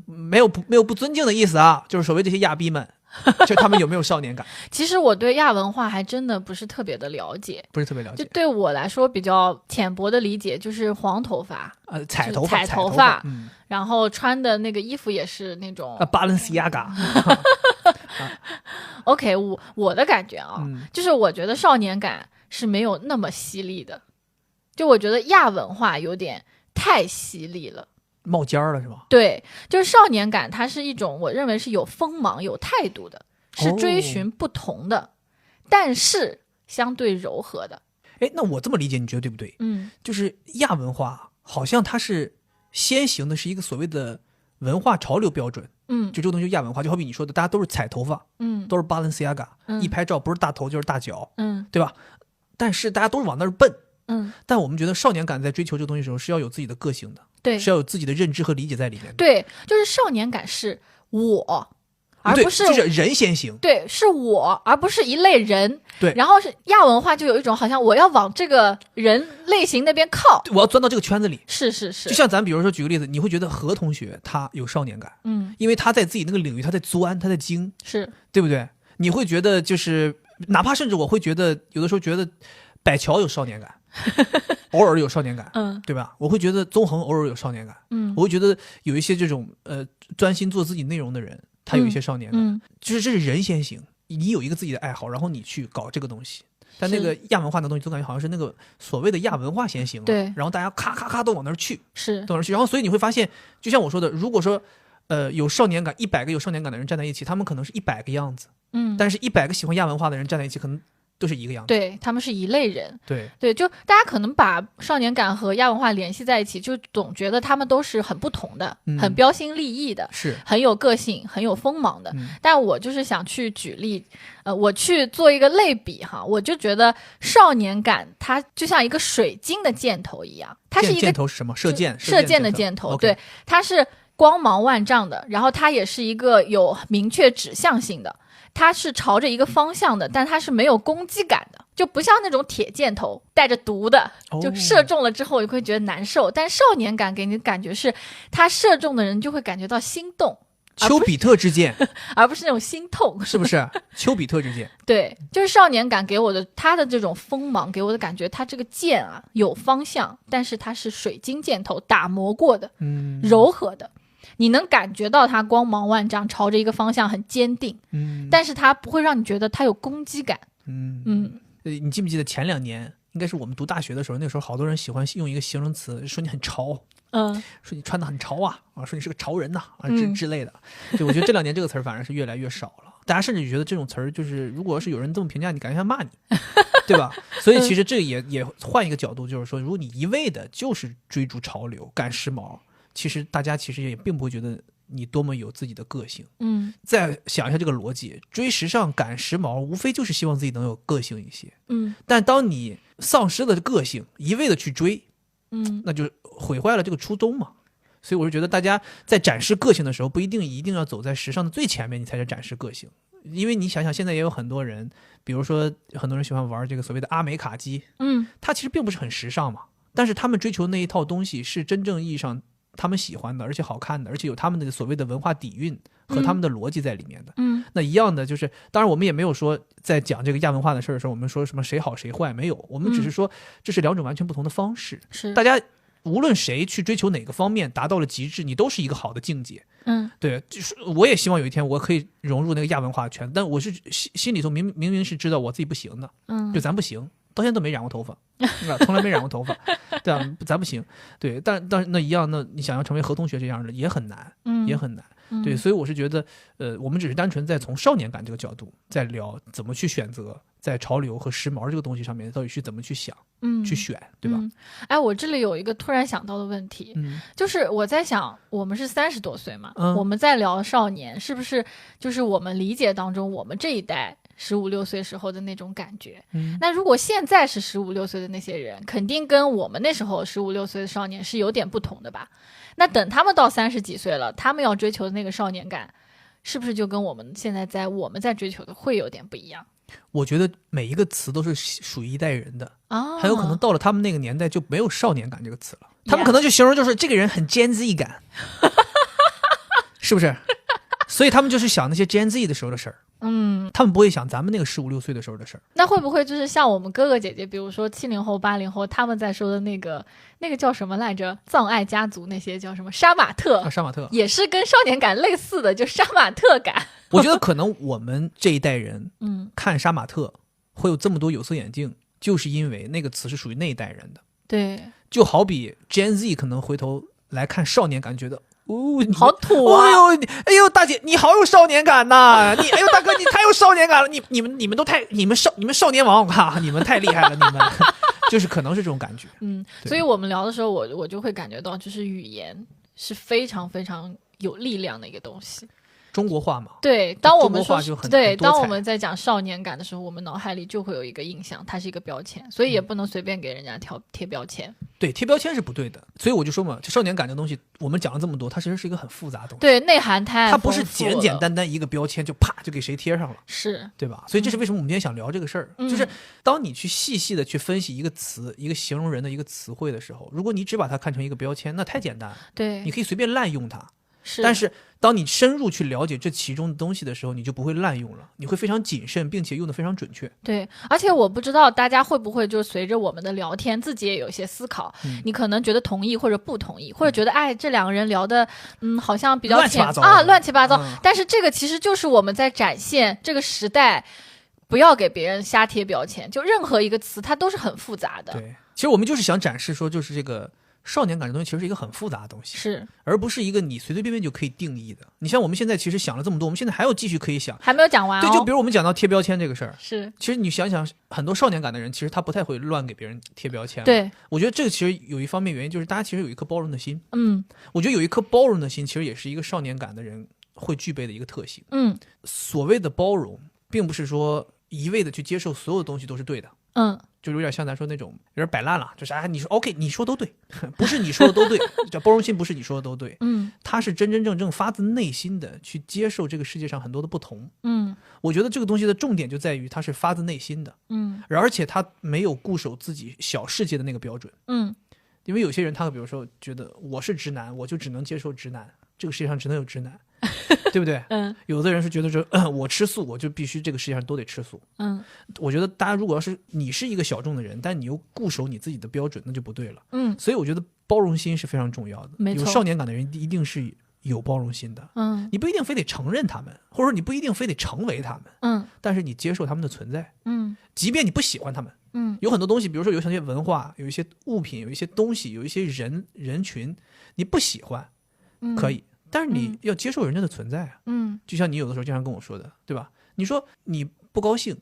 没有不尊敬的意思啊，就是所谓这些亚逼们，就他们有没有少年感？其实我对亚文化还真的不是特别的了解，就对我来说比较浅薄的理解就是黄头发，彩头发，然后穿的那个衣服也是那种Balenciaga。OK， 我的感觉啊，就是我觉得少年感是没有那么犀利的，就我觉得亚文化有点太犀利了，冒尖了是吧？对，就是少年感，它是一种我认为是有锋芒、有态度的，是追寻不同的，但是相对柔和的。那我这么理解，你觉得对不对？就是亚文化好像它是先行的是一个所谓的文化潮流标准，就这个东西就亚文化，就好比你说的，大家都是彩头发，都是 Balenciaga，一拍照不是大头就是大脚，对吧？但是大家都是往那儿奔，但我们觉得少年感在追求这个东西的时候是要有自己的个性的，对，是要有自己的认知和理解在里面的。对，就是少年感是而不是就是人先行。对，是我，而不是一类人。对，然后是亚文化就有一种好像我要往这个人类型那边靠，我要钻到这个圈子里。是，就像咱比如说举个例子，你会觉得何同学他有少年感，因为他在自己那个领域他在钻，他在精，是对不对？你会觉得就是哪怕甚至我会觉得有的时候觉得百乔有少年感。偶尔有少年感，对吧？我会觉得宗恒偶尔有少年感，我会觉得有一些这种专心做自己内容的人，他有一些少年感，就是这是人先行，你有一个自己的爱好，然后你去搞这个东西。但那个亚文化的东西，总感觉好像是那个所谓的亚文化先行，对，然后大家咔咔咔都往那儿去，是都往那儿去，然后所以你会发现，就像我说的，如果说有少年感100个有少年感的人站在一起，他们可能是100个样子，但是100个喜欢亚文化的人站在一起，可能都是一个样子，对，他们是一类人，对，就大家可能把少年感和亚文化联系在一起，就总觉得他们都是很不同的，很标新立异的，是很有个性、很有锋芒的。但我就是想去举例，我去做一个类比哈，我就觉得少年感它就像一个水晶的箭头一样，它是一个箭头是什么？射箭的箭头， okay. 对，它是光芒万丈的，然后它也是一个有明确指向性的。它是朝着一个方向的，但它是没有攻击感的，就不像那种铁箭头带着毒的，就射中了之后你会觉得难受。但少年感给你的感觉是，他射中的人就会感觉到心动，丘比特之箭，而不是那种心痛，是不是？丘比特之箭，对，就是少年感给我的，他的这种锋芒给我的感觉，他这个箭啊有方向，但是它是水晶箭头打磨过的，柔和的。你能感觉到它光芒万丈，朝着一个方向很坚定，但是它不会让你觉得它有攻击感。你记不记得前2年，应该是我们读大学的时候，那时候好多人喜欢用一个形容词，说你很潮，说你穿的很潮啊，说你是个潮人呐，之类的。就我觉得这2年这个词儿反而是越来越少了，大家甚至觉得这种词儿就是，如果是有人这么评价你，感觉像骂你，对吧？所以其实这个也换一个角度，就是说，如果你一味的就是追逐潮流、赶时髦。其实大家其实也并不会觉得你多么有自己的个性，再想一下这个逻辑，追时尚赶时髦无非就是希望自己能有个性一些，但当你丧失了个性一味的去追，那就毁坏了这个初衷嘛。所以我是觉得大家在展示个性的时候，不一定要走在时尚的最前面你才是展示个性，因为你想想现在也有很多人，比如说很多人喜欢玩这个所谓的阿美卡机，它其实并不是很时尚嘛，但是他们追求那一套东西是真正意义上他们喜欢的，而且好看的，而且有他们的所谓的文化底蕴和他们的逻辑在里面的。那一样的就是，当然我们也没有说在讲这个亚文化的事的时候，我们说什么谁好谁坏，没有，我们只是说这是2种完全不同的方式。是大家无论谁去追求哪个方面达到了极致，你都是一个好的境界。对，就是我也希望有一天我可以融入那个亚文化圈，但我是心里头明明是知道我自己不行的，就咱不行。到现在都没染过头发，从来没染过头发，对啊，咱不行，对，但那一样，那你想要成为何同学这样的也很难，也很难，对，所以我是觉得，我们只是单纯在从少年感这个角度在聊怎么去选择，在潮流和时髦这个东西上面到底去怎么去想，去选，对吧？我这里有一个突然想到的问题，就是我在想，我们是30多岁嘛，我们在聊少年，是不是就是我们理解当中我们这一代15、16岁时候的那种感觉？那如果现在是15、16岁的那些人，肯定跟我们那时候15、16岁的少年是有点不同的吧？那等他们到30几岁了，他们要追求的那个少年感，是不是就跟我们现在我们在追求的会有点不一样？我觉得每一个词都是属于一代人的，很有可能到了他们那个年代就没有少年感这个词了，他们可能就形容就是这个人很 Gen Z 感，是不是？所以他们就是想那些 Gen Z 的时候的事儿。他们不会想咱们那个15、16岁的时候的事儿。那会不会就是像我们哥哥姐姐，比如说70后、80后，他们在说的那个叫什么来着？葬爱家族那些叫什么？杀马特，杀马特也是跟少年感类似的，就杀马特感。我觉得可能我们这一代人，看杀马特会有这么多有色眼镜，就是因为那个词是属于那一代人的。对，就好比 Gen Z 可能回头来看少年感，觉得。好土啊！哎呦，大姐你好有少年感呐！哎呦大哥你太有少年感了！你们都太你们少年王哈，你们太厉害了！你们就是可能是这种感觉。所以我们聊的时候，我就会感觉到，就是语言是非常非常有力量的一个东西。中国话嘛。对，当我们说中国话就很对，很多彩当我们在讲少年感的时候，我们脑海里就会有一个印象，它是一个标签，所以也不能随便给人家贴标签。对，贴标签是不对的，所以我就说嘛，这少年感这东西，我们讲了这么多，它其实是一个很复杂的东西。对，内涵太它不是丰富了简简单单一个标签就啪就给谁贴上了，是对吧？所以这是为什么我们今天想聊这个事儿，就是当你去细细的去分析一个词、一个形容人的一个词汇的时候，如果你只把它看成一个标签，那太简单了，对，你可以随便滥用它。是，但是当你深入去了解这其中的东西的时候，你就不会滥用了，你会非常谨慎，并且用得非常准确。对，而且我不知道大家会不会就随着我们的聊天，自己也有一些思考。你可能觉得同意或者不同意，或者觉得哎，这两个人聊的，好像比较乱七八糟啊，乱七八糟。嗯但是这个其实就是我们在展现这个时代，不要给别人瞎贴标签。就任何一个词，它都是很复杂的。对，其实我们就是想展示说，就是这个少年感这东西其实是一个很复杂的东西，是，而不是一个你随随便便就可以定义的。你像我们现在其实想了这么多，我们现在还有继续可以想。还没有讲完哦。对，就比如我们讲到贴标签这个事儿，是，其实你想想，很多少年感的人，其实他不太会乱给别人贴标签。，对，我觉得这个其实有一方面原因，就是大家其实有一颗包容的心。嗯我觉得有一颗包容的心，其实也是一个少年感的人会具备的一个特性。嗯所谓的包容，并不是说一味的去接受所有东西都是对的。嗯，就有点像咱说那种有点摆烂了，就是你说 OK， 你说都对，不是你说的都对，叫包容心，不是你说的都对，他是真真正正发自内心的去接受这个世界上很多的不同。我觉得这个东西的重点就在于他是发自内心的，而且他没有固守自己小世界的那个标准。因为有些人他比如说觉得我是直男，我就只能接受直男，这个世界上只能有直男。对不对？有的人是觉得说，我吃素，我就必须这个世界上都得吃素。我觉得大家如果要是你是一个小众的人，但你又固守你自己的标准，那就不对了。所以我觉得包容心是非常重要的。没错，有少年感的人一定是有包容心的。你不一定非得承认他们，或者说你不一定非得成为他们。但是你接受他们的存在。即便你不喜欢他们。有很多东西，比如说有一些文化，有一些物品，有一些东西，有一些人群，你不喜欢，可以。但是你要接受人家的存在啊，就像你有的时候经常跟我说的，对吧？你说你不高兴，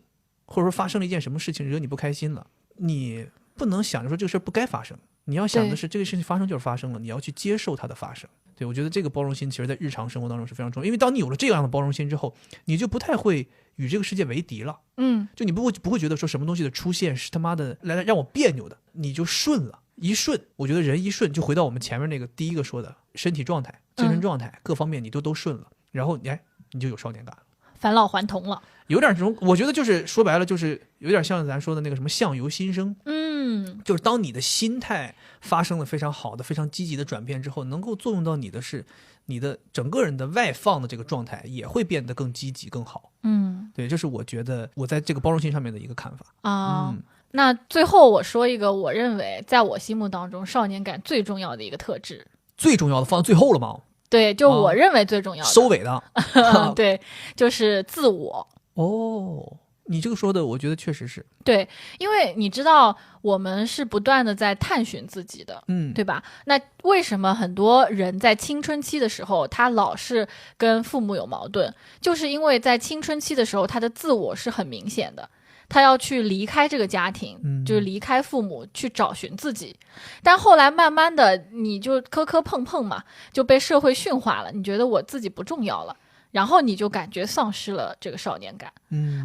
或者说发生了一件什么事情惹你不开心了，你不能想着说这个事儿不该发生，你要想的是这个事情发生就是发生了，你要去接受它的发生。对，我觉得这个包容心其实在日常生活当中是非常重要，因为当你有了这样的包容心之后，你就不太会与这个世界为敌了。就你不会觉得说什么东西的出现是他妈的来让我别扭的，你就顺了。一顺，我觉得人一顺就回到我们前面那个第一个说的身体状态、精神状态、各方面你都顺了，然后你就有少年感了，返老还童了，有点这种，我觉得就是说白了就是有点像咱说的那个什么相由心生。就是当你的心态发生了非常好的、非常积极的转变之后，能够作用到你的是你的整个人的外放的这个状态也会变得更积极、更好。对，这是我觉得我在这个包容心上面的一个看法啊。那最后我说一个我认为在我心目当中少年感最重要的一个特质，最重要的放到最后了吗？对，就我认为最重要的，收尾的对，就是自我。你这个说的我觉得确实是对，因为你知道我们是不断的在探寻自己的，对吧？那为什么很多人在青春期的时候他老是跟父母有矛盾，就是因为在青春期的时候他的自我是很明显的，他要去离开这个家庭，就是离开父母去找寻自己。但后来慢慢的你就磕磕碰碰嘛，就被社会驯化了，你觉得我自己不重要了，然后你就感觉丧失了这个少年感。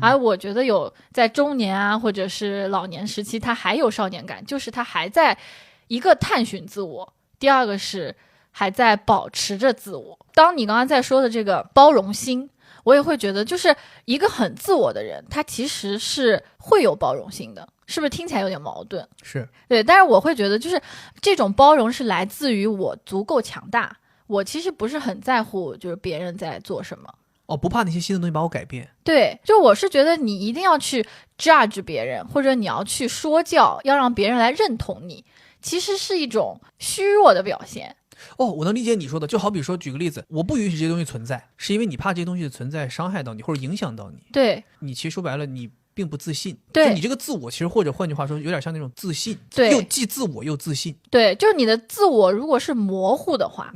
而我觉得有在中年啊或者是老年时期他还有少年感，就是他还在一个探寻自我，第二个是还在保持着自我。当你刚刚在说的这个包容心，我也会觉得就是一个很自我的人他其实是会有包容心的，是不是听起来有点矛盾？是对，但是我会觉得就是这种包容是来自于我足够强大，我其实不是很在乎就是别人在做什么，不怕那些新的东西把我改变。对，就我是觉得你一定要去 judge 别人，或者你要去说教，要让别人来认同你，其实是一种虚弱的表现。我能理解你说的，就好比说举个例子，我不允许这些东西存在，是因为你怕这些东西的存在伤害到你或者影响到你。对，你其实说白了你并不自信。对，就你这个自我其实或者换句话说有点像那种自信，对，又既自我又自信。对，就是你的自我如果是模糊的话，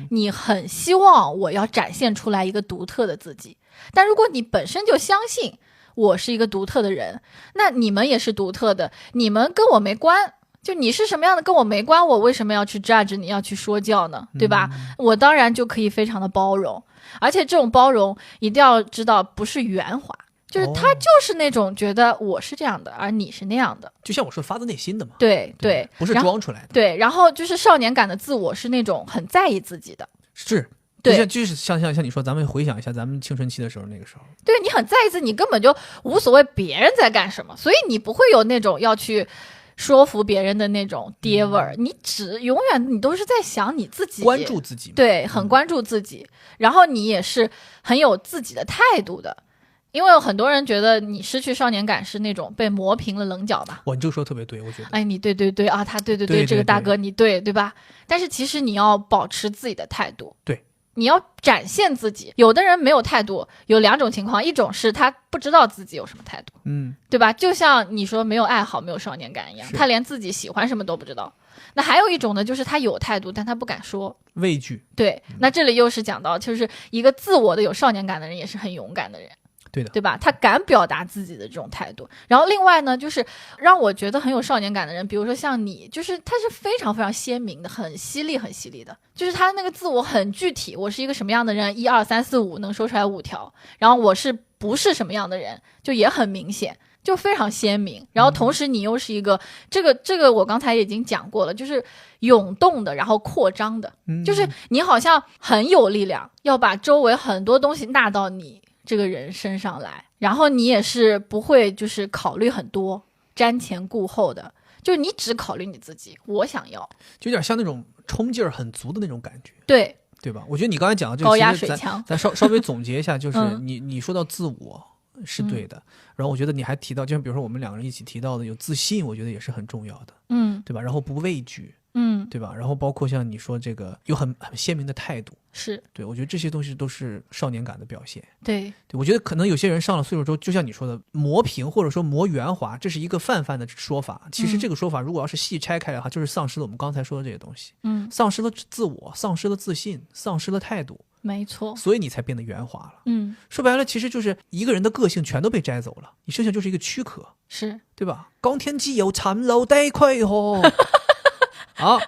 你很希望我要展现出来一个独特的自己，但如果你本身就相信我是一个独特的人，那你们也是独特的，你们跟我没关，就你是什么样的跟我没关，我为什么要去 judge 你，要去说教呢？对吧？我当然就可以非常的包容，而且这种包容一定要知道不是圆滑，就是他就是那种觉得我是这样的，而你是那样的，就像我说发自内心的嘛。对，不是装出来的。对，然后就是少年感的自我是那种很在意自己的，是。对，就是像你说，咱们回想一下咱们青春期的时候，那个时候，对，你很在意自己，你根本就无所谓别人在干什么，所以你不会有那种要去说服别人的那种爹味儿，你永远你都是在想你自己，关注自己，对，很关注自己，然后你也是很有自己的态度的。因为有很多人觉得你失去少年感是那种被磨平了棱角吧。你这个说特别对，我觉得。哎，你对啊，他对，对这个大哥你对吧？但是其实你要保持自己的态度，对，你要展现自己。有的人没有态度，有两种情况，一种是他不知道自己有什么态度，对吧？就像你说没有爱好、没有少年感一样，他连自己喜欢什么都不知道。那还有一种呢，就是他有态度，但他不敢说，畏惧。对，那这里又是讲到，就是一个自我的有少年感的人，也是很勇敢的人。对的，对吧？他敢表达自己的这种态度。然后另外呢，就是让我觉得很有少年感的人，比如说像你，就是他是非常非常鲜明的，很犀利的，就是他那个自我很具体，我是一个什么样的人，1、2、3、4、5能说出来5条，然后我是不是什么样的人，就也很明显，就非常鲜明。然后同时你又是一个这个我刚才已经讲过了，就是涌动的，然后扩张的，就是你好像很有力量，要把周围很多东西纳到你这个人身上来，然后你也是不会就是考虑很多，瞻前顾后的，就是你只考虑你自己，我想要，就有点像那种冲劲儿很足的那种感觉，对吧？我觉得你刚才讲的这个高压水枪，咱稍微总结一下，就是你说到自我是对的，然后我觉得你还提到，就像比如说我们两个人一起提到的有自信，我觉得也是很重要的，对吧？然后不畏惧，对吧？然后包括像你说这个有很鲜明的态度，是对，我觉得这些东西都是少年感的表现。对，我觉得可能有些人上了岁数之后，就像你说的磨平或者说磨圆滑，这是一个泛的说法。其实这个说法如果要是细拆开的话，就是丧失了我们刚才说的这些东西，丧失了自我，丧失了自信，丧失了态度，没错，所以你才变得圆滑了。说白了，其实就是一个人的个性全都被摘走了，你剩下就是一个躯壳，是对吧？江天只有殘留的軀殼啊，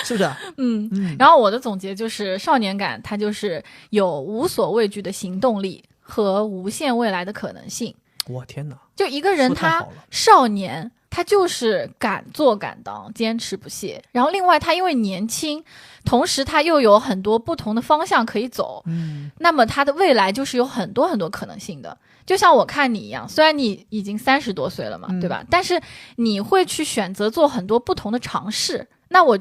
是不是？然后我的总结就是少年感，它就是有无所畏惧的行动力和无限未来的可能性。我天哪！就一个人他少年，他就是敢做敢当，坚持不懈。然后另外他因为年轻，同时他又有很多不同的方向可以走，那么他的未来就是有很多很多可能性的。就像我看你一样，虽然你已经30多岁了嘛，对吧？但是你会去选择做很多不同的尝试。那我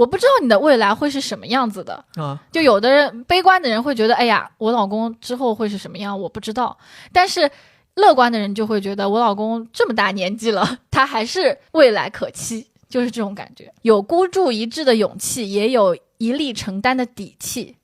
不知道你的未来会是什么样子的啊。就有的人悲观的人会觉得，哎呀，我老公之后会是什么样，我不知道。但是乐观的人就会觉得，我老公这么大年纪了，他还是未来可期，就是这种感觉。有孤注一掷的勇气，也有一力承担的底气。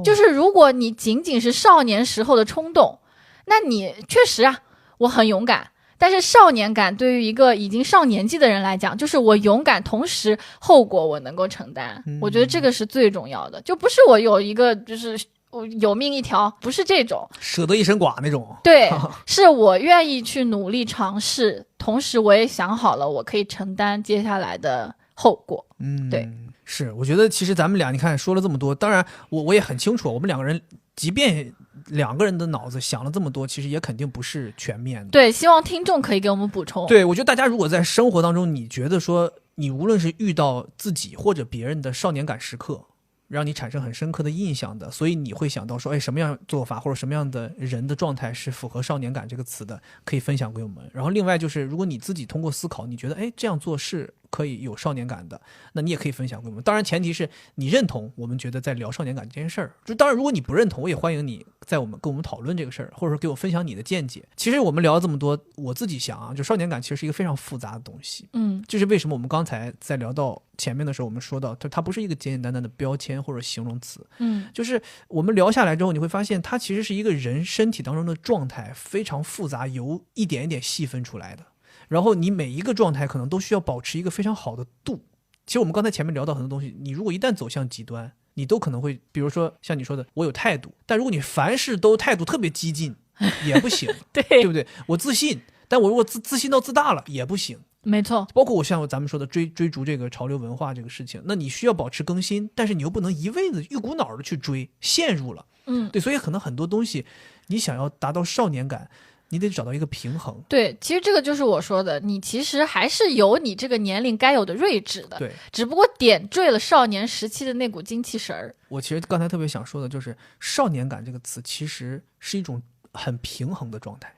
就是如果你仅仅是少年时候的冲动，那你确实啊，我很勇敢。但是少年感对于一个已经上年纪的人来讲，就是我勇敢，同时后果我能够承担。我觉得这个是最重要的，就不是我有一个就是我有命一条，不是这种舍得一身剐那种。对，是我愿意去努力尝试，同时我也想好了我可以承担接下来的后果。对，是，我觉得其实咱们俩你看说了这么多，当然我也很清楚，我们两个人即便两个人的脑子想了这么多，其实也肯定不是全面的。对，希望听众可以给我们补充。对，我觉得大家如果在生活当中，你觉得说你无论是遇到自己或者别人的少年感时刻，让你产生很深刻的印象的，所以你会想到说，哎，什么样做法或者什么样的人的状态是符合少年感这个词的，可以分享给我们。然后另外就是，如果你自己通过思考，你觉得，哎，这样做是可以有少年感的，那你也可以分享给我们。当然前提是你认同我们觉得在聊少年感这件事儿。就当然如果你不认同，我也欢迎你跟我们讨论这个事儿，或者说给我分享你的见解。其实我们聊了这么多，我自己想啊，就少年感其实是一个非常复杂的东西。就是为什么我们刚才在聊到前面的时候，我们说到它不是一个简简单单的标签或者形容词。就是我们聊下来之后，你会发现它其实是一个人身体当中的状态非常复杂，由一点一点细分出来的。然后你每一个状态可能都需要保持一个非常好的度。其实我们刚才前面聊到很多东西，你如果一旦走向极端，你都可能会，比如说像你说的，我有态度，但如果你凡事都态度特别激进，也不行，对不对？我自信，但我如果自信到自大了也不行。没错，包括像咱们说的追逐这个潮流文化这个事情，那你需要保持更新，但是你又不能一味的一股脑的去追，陷入了。对，所以可能很多东西你想要达到少年感，你得找到一个平衡。对，其实这个就是我说的，你其实还是有你这个年龄该有的睿智的，对，只不过点缀了少年时期的那股精气神儿。我其实刚才特别想说的就是少年感这个词其实是一种很平衡的状态。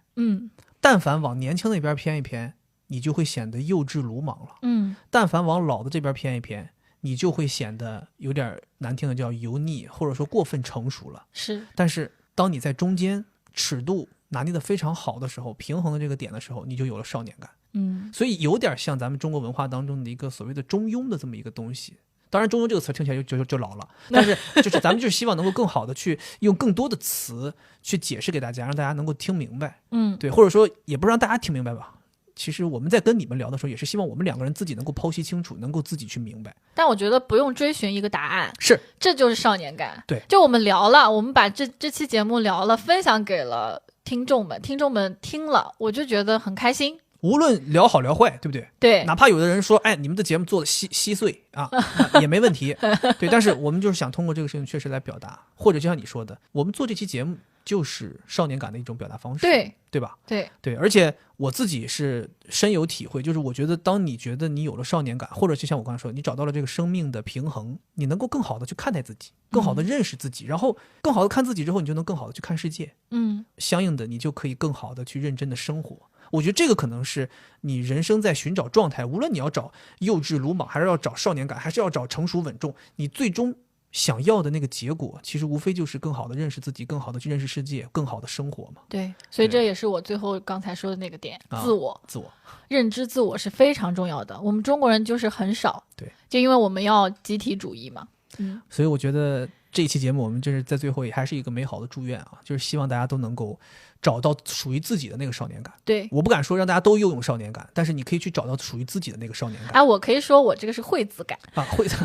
但凡往年轻那边偏一偏，你就会显得幼稚鲁莽了。但凡往老的这边偏一偏，你就会显得有点难听的叫油腻，或者说过分成熟了。是，但是当你在中间尺度拿捏的非常好的时候，平衡的这个点的时候，你就有了少年感。所以有点像咱们中国文化当中的一个所谓的中庸的这么一个东西。当然中庸这个词听起来就老了，但是就是咱们就是希望能够更好的去用更多的词去解释给大家，让大家能够听明白。对，或者说也不让大家听明白吧，其实我们在跟你们聊的时候，也是希望我们两个人自己能够剖析清楚，能够自己去明白。但我觉得不用追寻一个答案，是，这就是少年感。对，就我们聊了，我们把这期节目聊了，分享给了听众们，听众们听了，我就觉得很开心。无论聊好聊坏，对不对？对，哪怕有的人说，哎，你们的节目做的稀碎啊，也没问题。对，但是我们就是想通过这个事情确实来表达，或者就像你说的，我们做这期节目就是少年感的一种表达方式，对吧？对，而且我自己是深有体会，就是我觉得当你觉得你有了少年感，或者就像我刚才说，你找到了这个生命的平衡，你能够更好的去看待自己，更好的认识自己，然后更好的看自己之后，你就能更好的去看世界。相应的你就可以更好的去认真的生活。我觉得这个可能是你人生在寻找状态，无论你要找幼稚鲁莽，还是要找少年感，还是要找成熟稳重，你最终想要的那个结果，其实无非就是更好的认识自己，更好的去认识世界，更好的生活嘛。对，所以这也是我最后刚才说的那个点，自我认知自我是非常重要的。我们中国人就是很少，对，就因为我们要集体主义嘛。所以我觉得这一期节目我们就是在最后也还是一个美好的祝愿啊，就是希望大家都能够找到属于自己的那个少年感。对，我不敢说让大家都拥有少年感，但是你可以去找到属于自己的那个少年感。哎，我可以说我这个是惠子感啊，惠子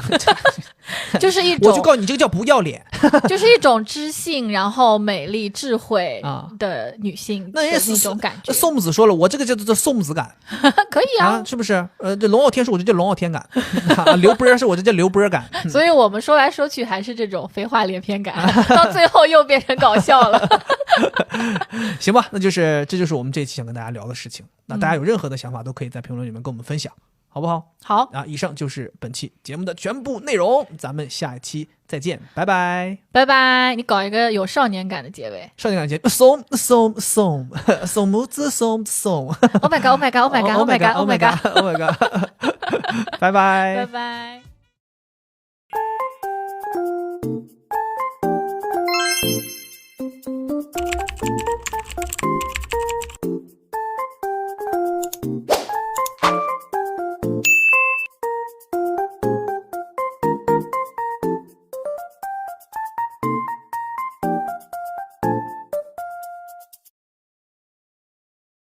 就是一种，我就告诉你这个叫不要脸，就是一种知性，然后美丽、智慧的女性的那种感觉。宋子说了，我这个叫做宋子感，可以啊，是不是？这龙傲天是我这叫龙傲天感，刘波是我这叫刘波感。所以我们说来说去还是这种废话连篇感，到最后又变成搞笑了。行吧，这就是我们这期想跟大家聊的事情。那大家有任何的想法都可以在评论里面跟我们分享，好不好？好啊，以上就是本期节目的全部内容，咱们下一期再见，拜拜，拜拜。你搞一个有少年感的结尾，少年感结送母子送。Oh my god! Oh my god! Oh my god! Oh my god! Oh my god! Oh my god! 拜拜，拜拜。